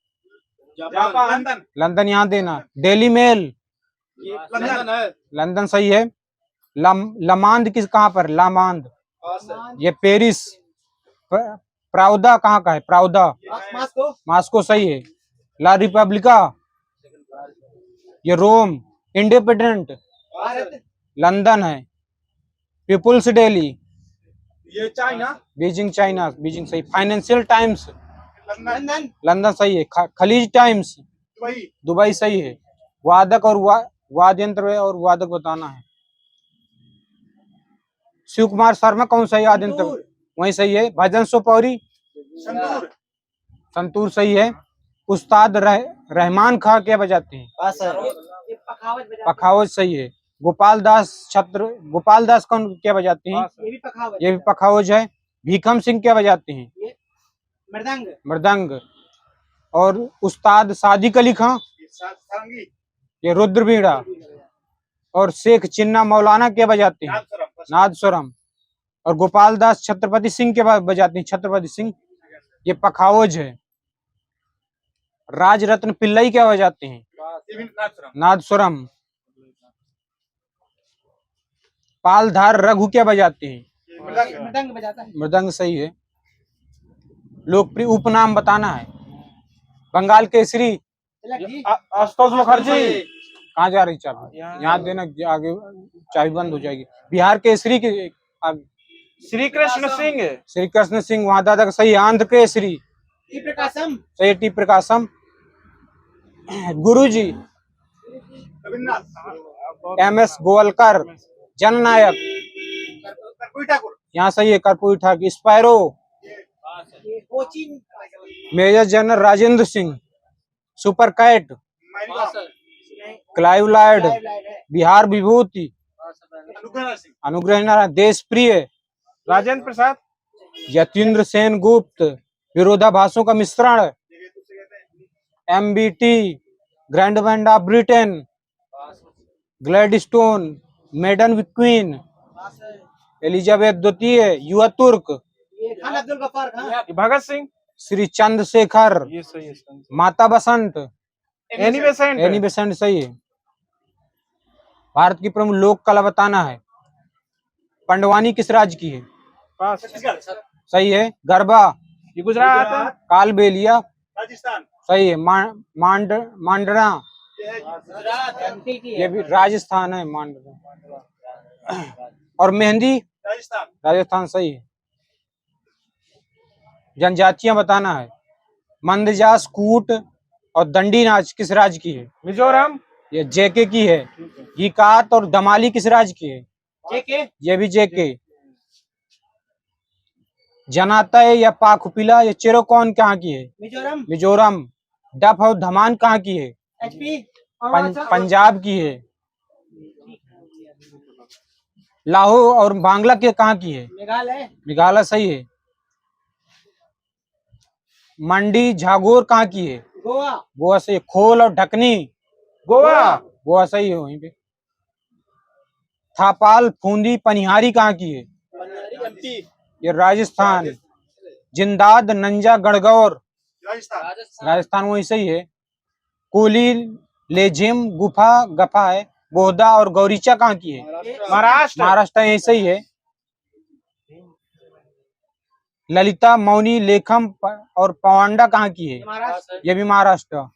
Japan. लंदन यहाँ देना। डेली मेल लंदन है। लंदन सही है। लमांद कहाँ पर? लामांद ये पेरिस। प्राउदा कहाँ का है? प्राउदा मास्को मास्को सही है। ला रिपब्लिका ये रोम। इंडिपेंडेंट भारत लंदन है। पीपुल्स डेली ये चाइना बीजिंग चाइना बीजिंग सही। फाइनेंशियल टाइम्स लंदन लंदन सही है। खलीज टाइम्स दुबई दुबई सही है। वादक और वाद्य यंत्र और वादक बताना है। शिव कुमार शर्मा कौन सा वाद्य यंत्र? वही सही है। भजन सोपौरी संतूर संतूर सही है। उस्ताद रहमान खां क्या बजाते हैं? ये पखावज पखावज सही है। गोपाल दास कौन क्या बजाते हैं? ये भी पखावज ये भी पखावज है। भीखम सिंह क्या बजाते हैं? ये मृदंग मृदंग। और उस्ताद सादिक अली खां सारंगी ये रुद्रवीणा। और शेख चिन्ना मौलाना क्या बजाते हैं? नादस्वरम। और गोपाल दास छत्रपति सिंह के बजाते हैं? छत्रपति सिंह ये पखावज है। राज रत्न पिल्लई क्या बजाते हैं? नादस्वरम। पालधार रघु क्या बजाते हैं? मृदंग बजाता है। मृदंग सही है। लोकप्रिय उपनाम बताना है। बंगाल केसरी आशुतोष मुखर्जी। कहाँ जा रही चाबी? यहाँ देना, आगे चाबी बंद हो जाएगी। बिहार केसरी के श्री कृष्ण सिंह। श्री कृष्ण सिंह वहां दादा का सही है। आंध्र केसरी टी प्रकाशम सही। टी प्रकाशम। गुरुजी MS गोवलकर। जननायक यहाँ सही है। Karpoori Thakur. Sparrow coaching major general Rajendra Singh. Super cat Clive Lloyd. Bihar विभूति अनुग्रह नारायण। देश प्रिय राजेंद्र प्रसाद। यतीन्द्र सेन गुप्त। विरोधाभासों का मिश्रण MBT। Grand band of Britain. Gladstone maiden queen. Elizabeth द्वितीय युवा तुर्क। ये खान अब्दुल गफ्फार खान भगत सिंह। श्री चंद्रशेखर। ये सही है। माता बसंत एनी बेसेंट सही है। भारत की प्रमुख लोक कला बताना है। पंडवानी किस राज्य की है? पास। सही है। गरबा ये गुजरात। कालबेलिया राजस्थान सही है। मांडना ये भी राजस्थान है। मांडना। और मेहंदी राजस्थान सही है। जनजातियां बताना है। मंदजास कूट और दंडी नाच किस राज्य की है? मिजोरम। ये JK की है। गीकात और दमाली किस राज्य की है? जेके ये भी JK। जनाता या पाखुपिला या चिरोकॉन कहाँ की है? मिजोरम मिजोरम। डफ और धमान कहाँ की है? HP पंजाब की है। लाहौर और बांग्ला के कहाँ की है? मेघालय मेघालय सही है। मंडी झागोर कहाँ की है? गोवा गोवा से। खोल और ढकनी गोवा। गोवा सही है वहीं पे। थापाल फूंदी पनिहारी कहाँ की है? MP ये राजस्थान। जिंदाद नंजा गणगौर राजस्थान राजस्थान वही सही है। कोली लेझिम गुफा गफा है। बोहदा और गौरीचा कहाँ की है? महाराष्ट्र। महाराष्ट्र यही सही है। ललिता मौनी लेखम और पवांडा कहाँ की है? महाराष्ट्र ये भी महाराष्ट्र।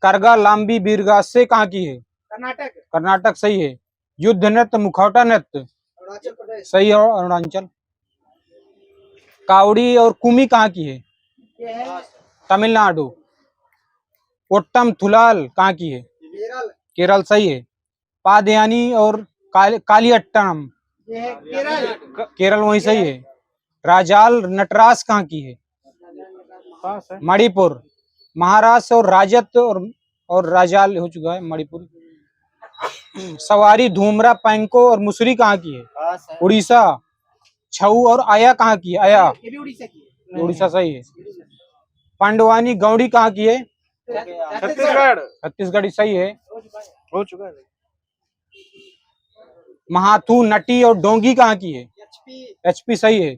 करगा लांबी बीरगासे कहाँ की है? कर्नाटक कर्नाटक सही है। युद्ध नृत्य मुखौटा नृत्य अरुणाचल प्रदेश सही है। अरुणाचल। कावड़ी और कुमी कहाँ की है? ये है तमिलनाडु। ओट्टम थुलाल कहाँ की है? केरल केरल सही है। पादयानी और कालियट्टम ये है केरल केरल वही सही है। राजाल नटराज कहाँ की है? पास है। मणिपुर। महाराष्ट्र और राजत और राजाल हो चुका है मणिपुर। सवारी धूमरा पैंको और मुसरी कहाँ की है? पास है उड़ीसा। छऊ और आया कहाँ की है? आया ये भी उड़ीसा की है उड़ीसा सही है। पांडवानी गौड़ी कहाँ की है? छत्तीसगढ़। छत्तीसगढ़ी सही है। हो चुका है। महाथू नटी और डोंगी कहाँ की है? HP सही है।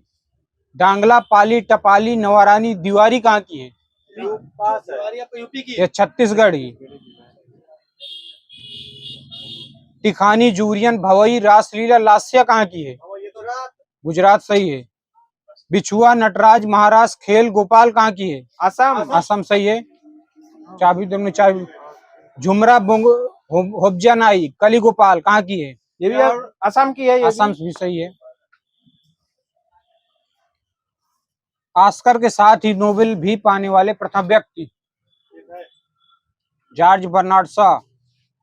डांगला पाली टपाली नवारानी दीवारी कहाँ की है? पास है यूपी की ये छत्तीसगढ़ी। टिखानी जूरियन भवई रासलीला लास्या कहाँ की है? ये तो रात गुजरात सही है। बिछुआ नटराज महाराज खेल गोपाल कहाँ की है? असम। असम सही है। चाबी तुमने चाबी। झुमरा होब्जा नाई कली गोपाल कहाँ की है? ये भी असम की है, ये असम भी। भी सही है। ऑस्कर के साथ ही नोबेल भी पाने वाले प्रथम व्यक्ति? George Bernard Shaw.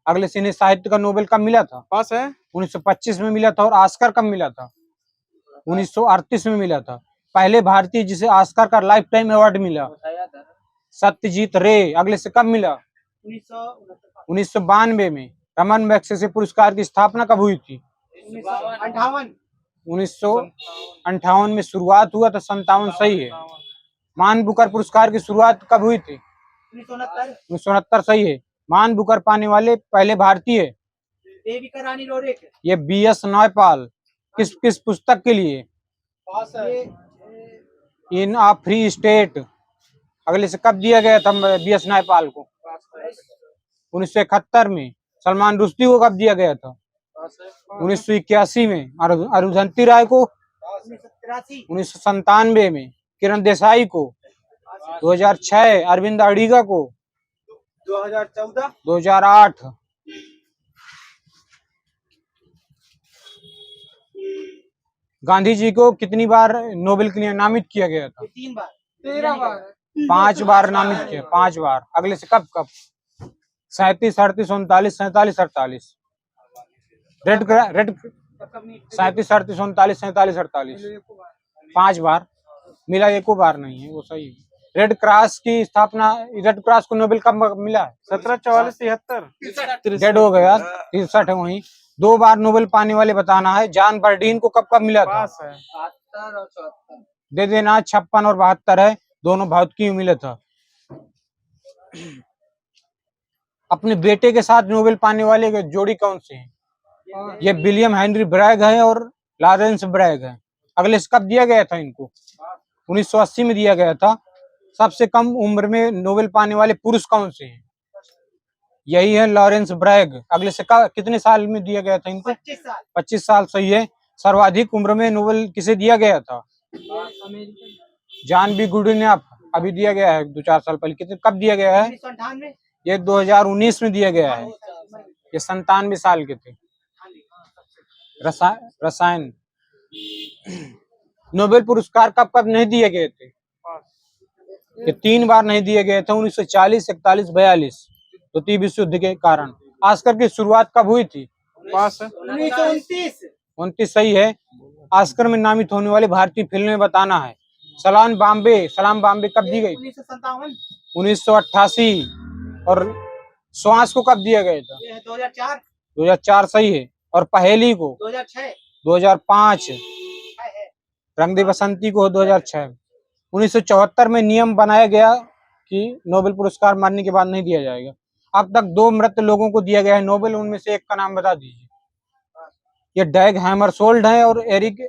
अगले से इन्हें साहित्य का नोबेल कब मिला था? पास है। 1925 में मिला था। और ऑस्कर कब मिला था? 1938 में मिला था। पहले भारतीय जिसे ऑस्कर का लाइफ टाइम अवार्ड मिला? सत्यजीत रे। अगले से कब मिला? 1992 में। रमन मैग्सेसे पुरस्कार की स्थापना कब हुई थी? 1958 में शुरुआत हुआ था। 57 सही है। मान बुकर पुरस्कार की शुरुआत कब हुई थी? 1969 सही है। मान बुकर पाने वाले पहले भारतीय? देविका रानी लोरेक। ये BS नौपाल। किस किस पुस्तक के लिए? इन आ फ्री स्टेट। अगले से कब दिया गया था BS नौपाल को? 1971 में। सलमान रुश्दी को कब दिया गया था? 1981 में। अरुंधति राय को? 1997 में। किरण देसाई को? 2006। अरविंद अडिगा को? 2008। गांधी जी को कितनी बार नोबेल के लिए नामित किया गया था? 3 बार। 13 बार। 5 बार नामित किया। 5 बार। अगले से कब कब? 37, 38, 39, 47, 48। रेड 37, 38, 39, 47, 48। 5 बार मिला, एको बार नहीं है, वो सही है। रेड क्रॉस की स्थापना, रेड क्रॉस को नोबेल कब मिला है? 1744-73। डेड हो गया। 63 है वही। 2 बार नोबेल पाने वाले बताना है। जॉन बर्डीन को कब कब मिला था? पास है। 72 और 74। दे देना। 56 और 72 है। दोनों भौतिकी में मिला था। अपने बेटे के साथ नोबेल पाने वाले जोड़ी कौन से हैं? ये विलियम हेनरी ब्रैग है और लॉरेंस ब्रैग है। अगले से कब दिया गया था इनको? 1980 में दिया गया था। सबसे कम उम्र में नोबेल पाने वाले पुरुष कौन से हैं? यही है लॉरेंस ब्रैग। अगले से कितने साल में दिया गया था इनको? 25 साल। 25 साल सही है। सर्वाधिक उम्र में नोबेल किसे दिया गया था? John B Goodenough. अभी दिया गया है 2-4 साल पहले। कितने कब दिया गया है? 1998। ये 2019 में दिया गया है। ये 97 साल के थे। रसायन। नोबेल पुरस्कार कब कब नहीं दिए गए थे? ये 3 बार नहीं दिए गए थे। 1940, 41, 42। द्वितीय विश्व युद्ध के कारण। ऑस्कर की शुरुआत कब हुई थी? पास है। 1929। 29 सही है। ऑस्कर में नामित होने वाली भारतीय फिल्में बताना है। सलाम बॉम्बे कब दी गई? 1957। 1988। और श्वास को कब दिया गया था? 2004। 2004 सही है। और पहेली को? 2006। 2005। रंग दे बसंती को 2006। 1974 में नियम बनाया गया कि नोबेल पुरस्कार मरने के बाद नहीं दिया जाएगा। अब तक 2 मृत लोगों को दिया गया है नोबेल। उनमें से एक का नाम बता दीजिए। ये डैग हैमरशोल्ड है और एरिक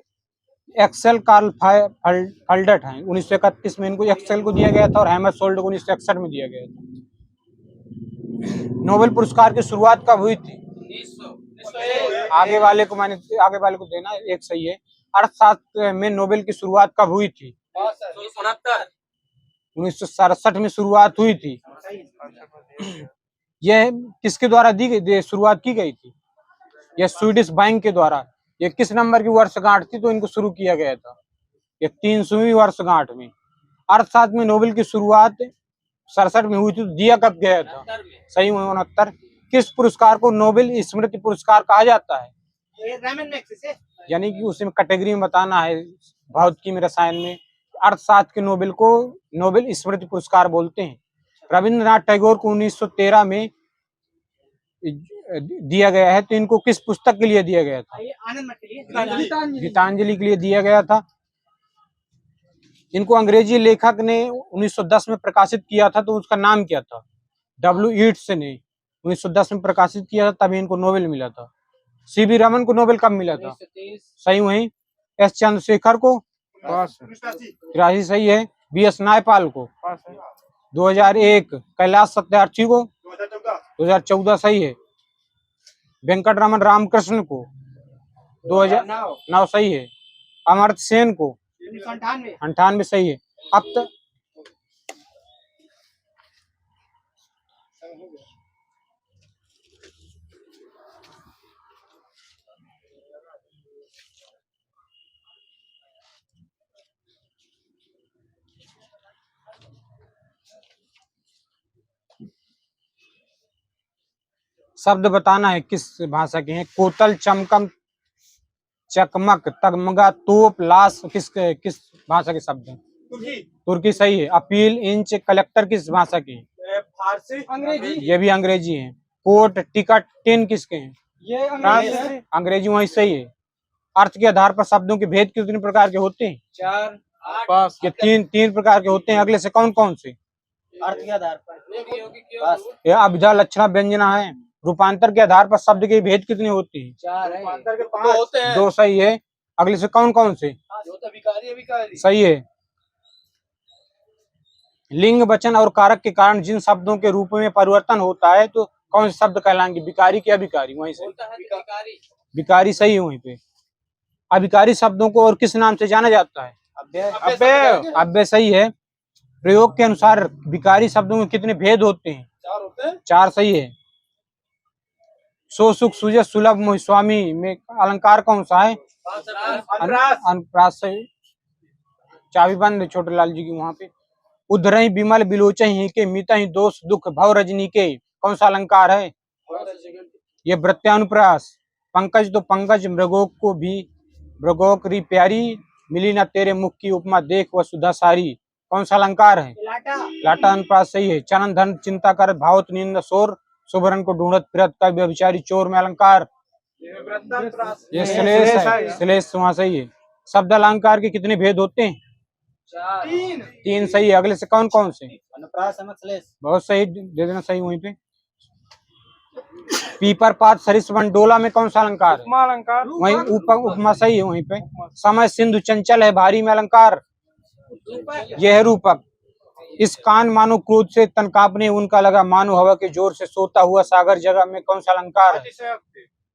एक्सेल कार्ल फल्डट है। 1931 में इनको एक्सेल को दिया गया था और हैमरशोल्ड को 1961 में दिया गया था। नोबेल पुरस्कार की शुरुआत कब हुई थी? 1900। आगे वाले को देना। एक सही है। अर्थशास्त्र में नोबेल की शुरुआत कब हुई थी? 1967 में शुरुआत हुई थी। यह किसके द्वारा शुरुआत की गई थी? यह स्वीडिश बैंक के द्वारा। ये किस नंबर की वर्षगांठ थी तो इनको शुरू किया गया था? ये 300वीं वर्षगांठ में। अर्थशास्त्र में नोबेल की शुरुआत 67 में हुई थी। तो दिया कब गया था? सही 69। किस पुरस्कार को नोबेल स्मृति पुरस्कार कहा जाता है? रमन मैग्सेसे। यानी कि उसमें कैटेगरी में बताना है। भौतिकी में, रसायन में। अर्थशास्त्र के नोबेल को नोबेल स्मृति पुरस्कार बोलते हैं। रविंद्रनाथ टैगोर को 1913 में दिया गया है। तो इनको किस पुस्तक के लिए दिया गया था? आनंद मठ के लिए। गीतांजलि के लिए दिया गया था। इनको अंग्रेजी लेखक ने 1910 में प्रकाशित किया था। तो उसका नाम क्या था? W. ईट्स ने 1910 में प्रकाशित किया था, तभी इनको नोबेल मिला था। CV रमन को नोबेल कब मिला था? सही वही। S. चंद्रशेखर को? 83 सही है। BS नौपाल को? 2001। कैलाश सत्यार्थी को? 2014 सही है। वेंकट रमन रामकृष्ण को? 2009 सही है। अमर्त्य सेन को? 1998 98 सही है। अब तक शब्द बताना है किस भाषा के हैं। कोतल, चमकम, चकमक, तगमगा, तोप, लाश किस किस भाषा के शब्द हैं? तुर्की सही है। अपील, इंच, कलेक्टर किस भाषा के हैं? फारसी, अंग्रेजी, ये भी अंग्रेजी है। कोट, टिकट, टिन किसके हैं? ये अंग्रेजी, अंग्रेजी वही सही है। अर्थ के आधार पर शब्दों के भेद कितने प्रकार के होते हैं? 4 पास। ये तीन प्रकार के होते हैं। अगले से कौन कौन से? अर्थ के आधार पर ये अभिधा, लक्षणा, व्यंजना है। रूपांतर के आधार पर शब्द के भेद कितने होते हैं? 4 है, रूपांतर के 5 होते हैं। 2 सही है। अगले से कौन कौन से? जो तो विकारी सही है। लिंग, वचन और कारक के कारण जिन शब्दों के रूप में परिवर्तन होता है तो कौन से शब्द कहलाएंगे? विकारी क्या विकारी? वहीं से विकारी सही है। वहीं पे अभिकारी शब्दों को और किस नाम से जाना जाता है? अव्यय। अव्यय सही है। प्रयोग के अनुसार विकारी शब्दों में कितने भेद होते हैं? 4 होते हैं। 4 सही है। सो, सुख, सुजय, सुलभ, मोहि, स्वामी में अलंकार कौन सा है? अनुप्रास सही। चाबी बंद छोटे लाल जी की वहां पे। उद्धरहि विमल बिलोचहि के मितहि दोष दुख भव रजनी के कौन सा अलंकार है? ये वृत्यानुप्रास। पंकज तो पंकज मृगोक को भी मृगोक री प्यारी मिली न तेरे मुख की उपमा देख वह सुधा सारी कौन सा अलंकार है? लाटा अनुप्रास सही है। चरण धन चिंता कर भावत निंद शोर सुभरन को ढूंढत फिरत का व्यभिचारी चोर में अलंकार ये श्लेष है। श्लेष वहां सही है। शब्द अलंकार के कितने भेद होते हैं? 3 सही है। अगले से कौन कौन से? अनुप्रास, समक, श्लेष। बहुत सही, दे देना सही वहीं पे। पीपर, पात, सरिस, वन, डोला में कौन सा अलंकार है? उपमा अलंकार। वहीं उपमा सही है। वहीं पे समय, सिंधु, चंचल है भारी में अलंकार यह है रूपक। इस कान मानो क्रोध से तन कांपने उनका लगा मानो हवा के जोर से सोता हुआ सागर जगह में कौन सा अलंकार है?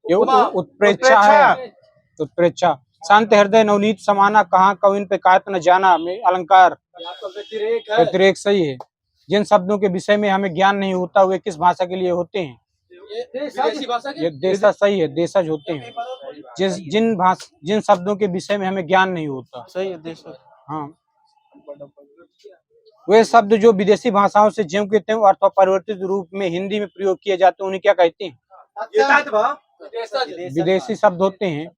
ये उत्प्रेक्षा है। उत्प्रेक्षा। शांत हृदय नवनीत समाना कहाँ कविन पे कायत न जाना में अलंकार व्यतिरेक सही है। जिन शब्दों के विषय में हमें ज्ञान नहीं होता वे किस भाषा के लिए होते हैं? ये देशज सही है। देशज होते हैं जिन शब्दों के विषय में हमें ज्ञान नहीं होता। सही है। देश। हाँ, वे शब्द जो विदेशी भाषाओं से ज्यों के त्यों अथवा परिवर्तित रूप में हिंदी में प्रयोग किए जाते हैं उन्हें क्या कहते हैं? विदेशी शब्द होते हैं।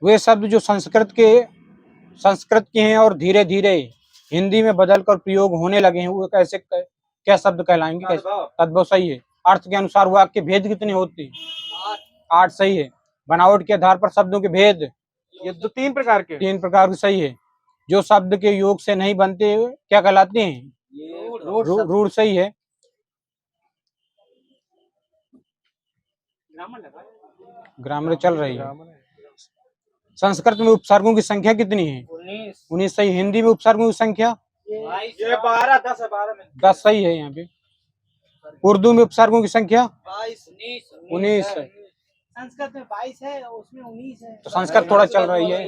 वे शब्द जो संस्कृत के हैं और धीरे धीरे हिंदी में बदलकर प्रयोग होने लगे हैं वो कैसे क्या शब्द कहलाएंगे? तद्भव सही है। अर्थ के अनुसार वाक्य के भेद कितने होते हैं? 8 सही है। बनावट के आधार पर शब्दों के भेद ये 3 प्रकार के। 3 प्रकार के सही है। जो शब्द के योग से नहीं बनते क्या कहलाते हैं? रूढ़ सही है। ग्रामर चल रही है। संस्कृत में उपसर्गों की संख्या कितनी है? 19 सही। हिंदी में उपसर्गों की संख्या? ये 12, 10 है, 12 में 10 सही है। यहाँ पे उर्दू में उपसर्गों की संख्या 19 है। संस्कृत में 22 है, उसमें 19 है। तो संस्कृत थोड़ा चल रही है,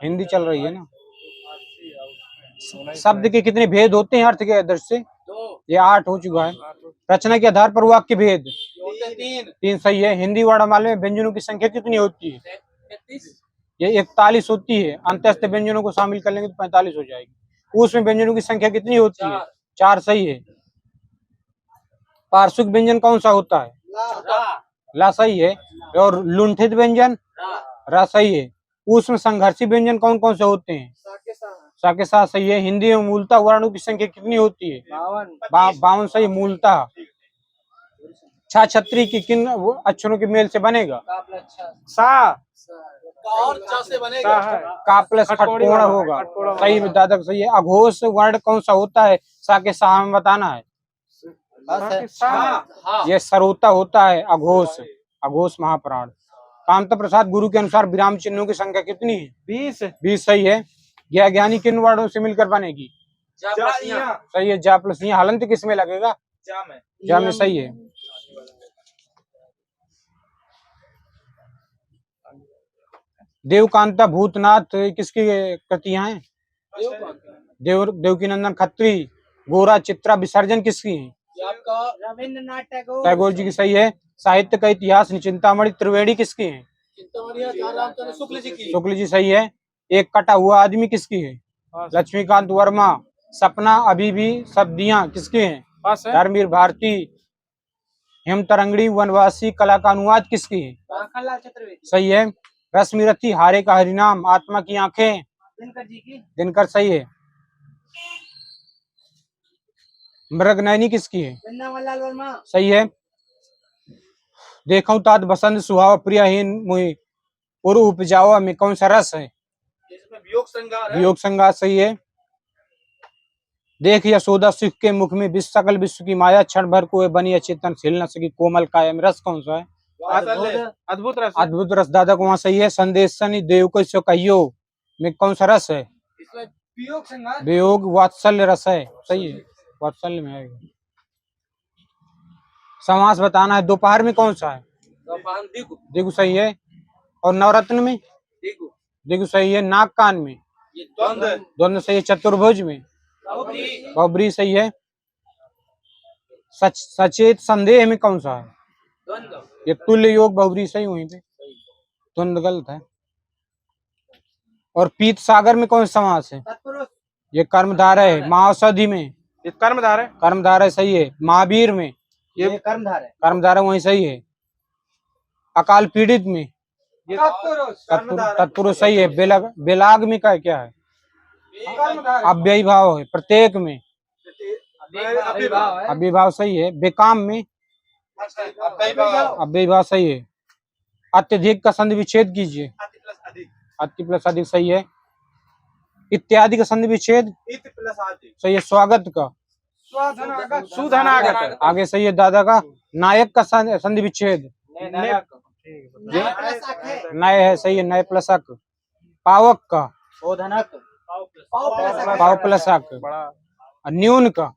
हिंदी चल रही है ना। शब्द के कितने भेद होते हैं अर्थ के आदर्श से? ये 8 हो चुका है। रचना के आधार पर वाक्य भेद 3 सही है। हिंदी वर्णमाला में व्यंजनों की संख्या कितनी होती है? ये 41 होती है। अंतस्थ व्यंजनों को शामिल कर लेंगे तो 45 हो जाएगी। उसमें व्यंजनों की संख्या कितनी होती है? 4 सही है। पार्श्विक व्यंजन कौन सा होता है? ला सही है। और लुंठित व्यंजन रा सही है। उसमें संघर्षी व्यंजन कौन कौन से होते हैं? सा के साथ सही है। हिंदी में मूलतः वर्णों की संख्या कितनी होती है? 52 सही। मूलतः छा छत्री की किन अक्षरों के मेल से बनेगा? सा और चा से बनेगा। का प्लस खटकोण होगा। सही में दादा सही है। अघोष वर्ण कौन सा होता है? सा के साथ में बताना है। ये सरोता होता है। अघोष अघोष महाप्राण। कामता प्रसाद गुरु के अनुसार विराम चिन्हों की संख्या कितनी है? 20 सही है। यह ज्ञानी किन वर्णों से मिलकर बनेगी? सही है। जा प्लस यहाँ हलंत किस में लगेगा? जा में सही है। देवकांता भूतनाथ ये किसकी कृतियां हैं? देवकीनंदन खत्री। गोरा चित्रा विसर्जन किसकी है? ये आपका रविंद्रनाथ टैगोर। टैगोर जी की सही है। साहित्य का इतिहास चिंतामणि त्रिवेणी किसकी है? चिंतामणि शुक्ल जी की। शुक्ल जी सही है। एक कटा हुआ आदमी किसकी है? लक्ष्मीकांत वर्मा। सपना अभी भी सब्दियां किसके हैं? पास है। धर्मवीर भारती। हेमतरंगिणी वनवासी कला का अनुवाद किसकी है? माखनलाल चतुर्वेदी। सही है। रश्मिरथी हारे का हरिनाम। आत्मा की आंखें दिनकर जी की। दिनकर सही है। मृगनयनी किसकी है? वृंदावन लाल वर्मा। सही है। देखो तात बसंत सुहाव प्रियहीन मुहि पुरु उपजावा में कौन सा रस है? इसमें वियोग श्रृंगार है। वियोग संगार सही है। देख यशोदा सुख के मुख में विश्व सकल विश्व की माया क्षण भर को बनी अचेतन हिल न सकी कोमल काया में रस कौन सा है? अद्भुत रस। अद्भुत रस दादा को वहां सही है। संदेश देव को सो कहियो में कौन सा रस है? इसमें वियोग श्रृंगार। वियोग वात्सल्य रस है। सही है। वात्सल्य में है। समास बताना है। दोपहर में कौन सा है? दिगु सही है। और नवरत्न में? दिगु सही है। नाक कान में? द्वंद्व सही है। चतुर्भुज में? बहुब्री सही है। सचेत संदेह में कौन सा है? ये तुल्य योग बहुब्री सही। वहीं पे द्वंद्व गलत है। और पीत सागर में कौन सा समास है? तत्पुरुष। ये कर्मधारय है। महाऔषधि में? ये कर्मधार है। कर्मधारय सही है। महावीर में? ये कर्मधार है। कर्मधारय वहीं सही है। अकाल पीड़ित में? तत्पुरुष सही है। बेलाग में क्या है? अव्ययी भाव है। प्रत्येक में? अव्ययीभाव सही है। बेकाम में? अव्ययीभाव सही है। अत्यधिक का संधि विच्छेद कीजिए। अति प्लस अधिक सही है। इत्यादि का संधि विच्छेद सही है। स्वागत का? सुधनागत। आगे सही है। दादा का? नायक का संधि विच्छेद? नय है। सही है। नय प्लस अक। पावक का? ओधनक। पाव प्लस अक। न्यून का?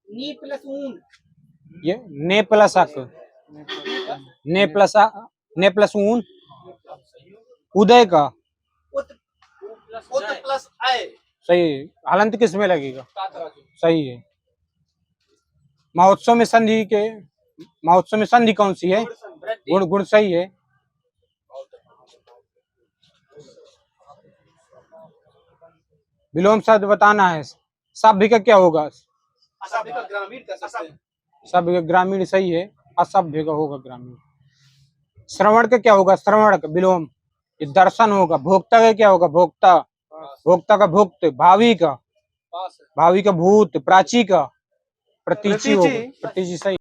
नी प्लस ऊन। ये ने प्लस अक। ने प्लस ऊन। उदय का? उत प्लस आय। सही है। हलंत किस में लगेगा? सही है। महोत्सव में संधि कौन सी है? गुण सही है। विलोम शब्द बताना है। सभ्य का क्या होगा? असभ्य का ग्रामीण कह सकते हैं। सभ्य का ग्रामीण सही है। असभ्य का होगा ग्रामीण। श्रवण का क्या होगा? श्रवण का विलोम। ये दर्शन होगा। भोक्ता का क्या होगा? भोक्ता। भोक्ता का भुक्त। भावी का? भावी का भूत। प्राची का? प्रतीची होगा। प्रतीची सही।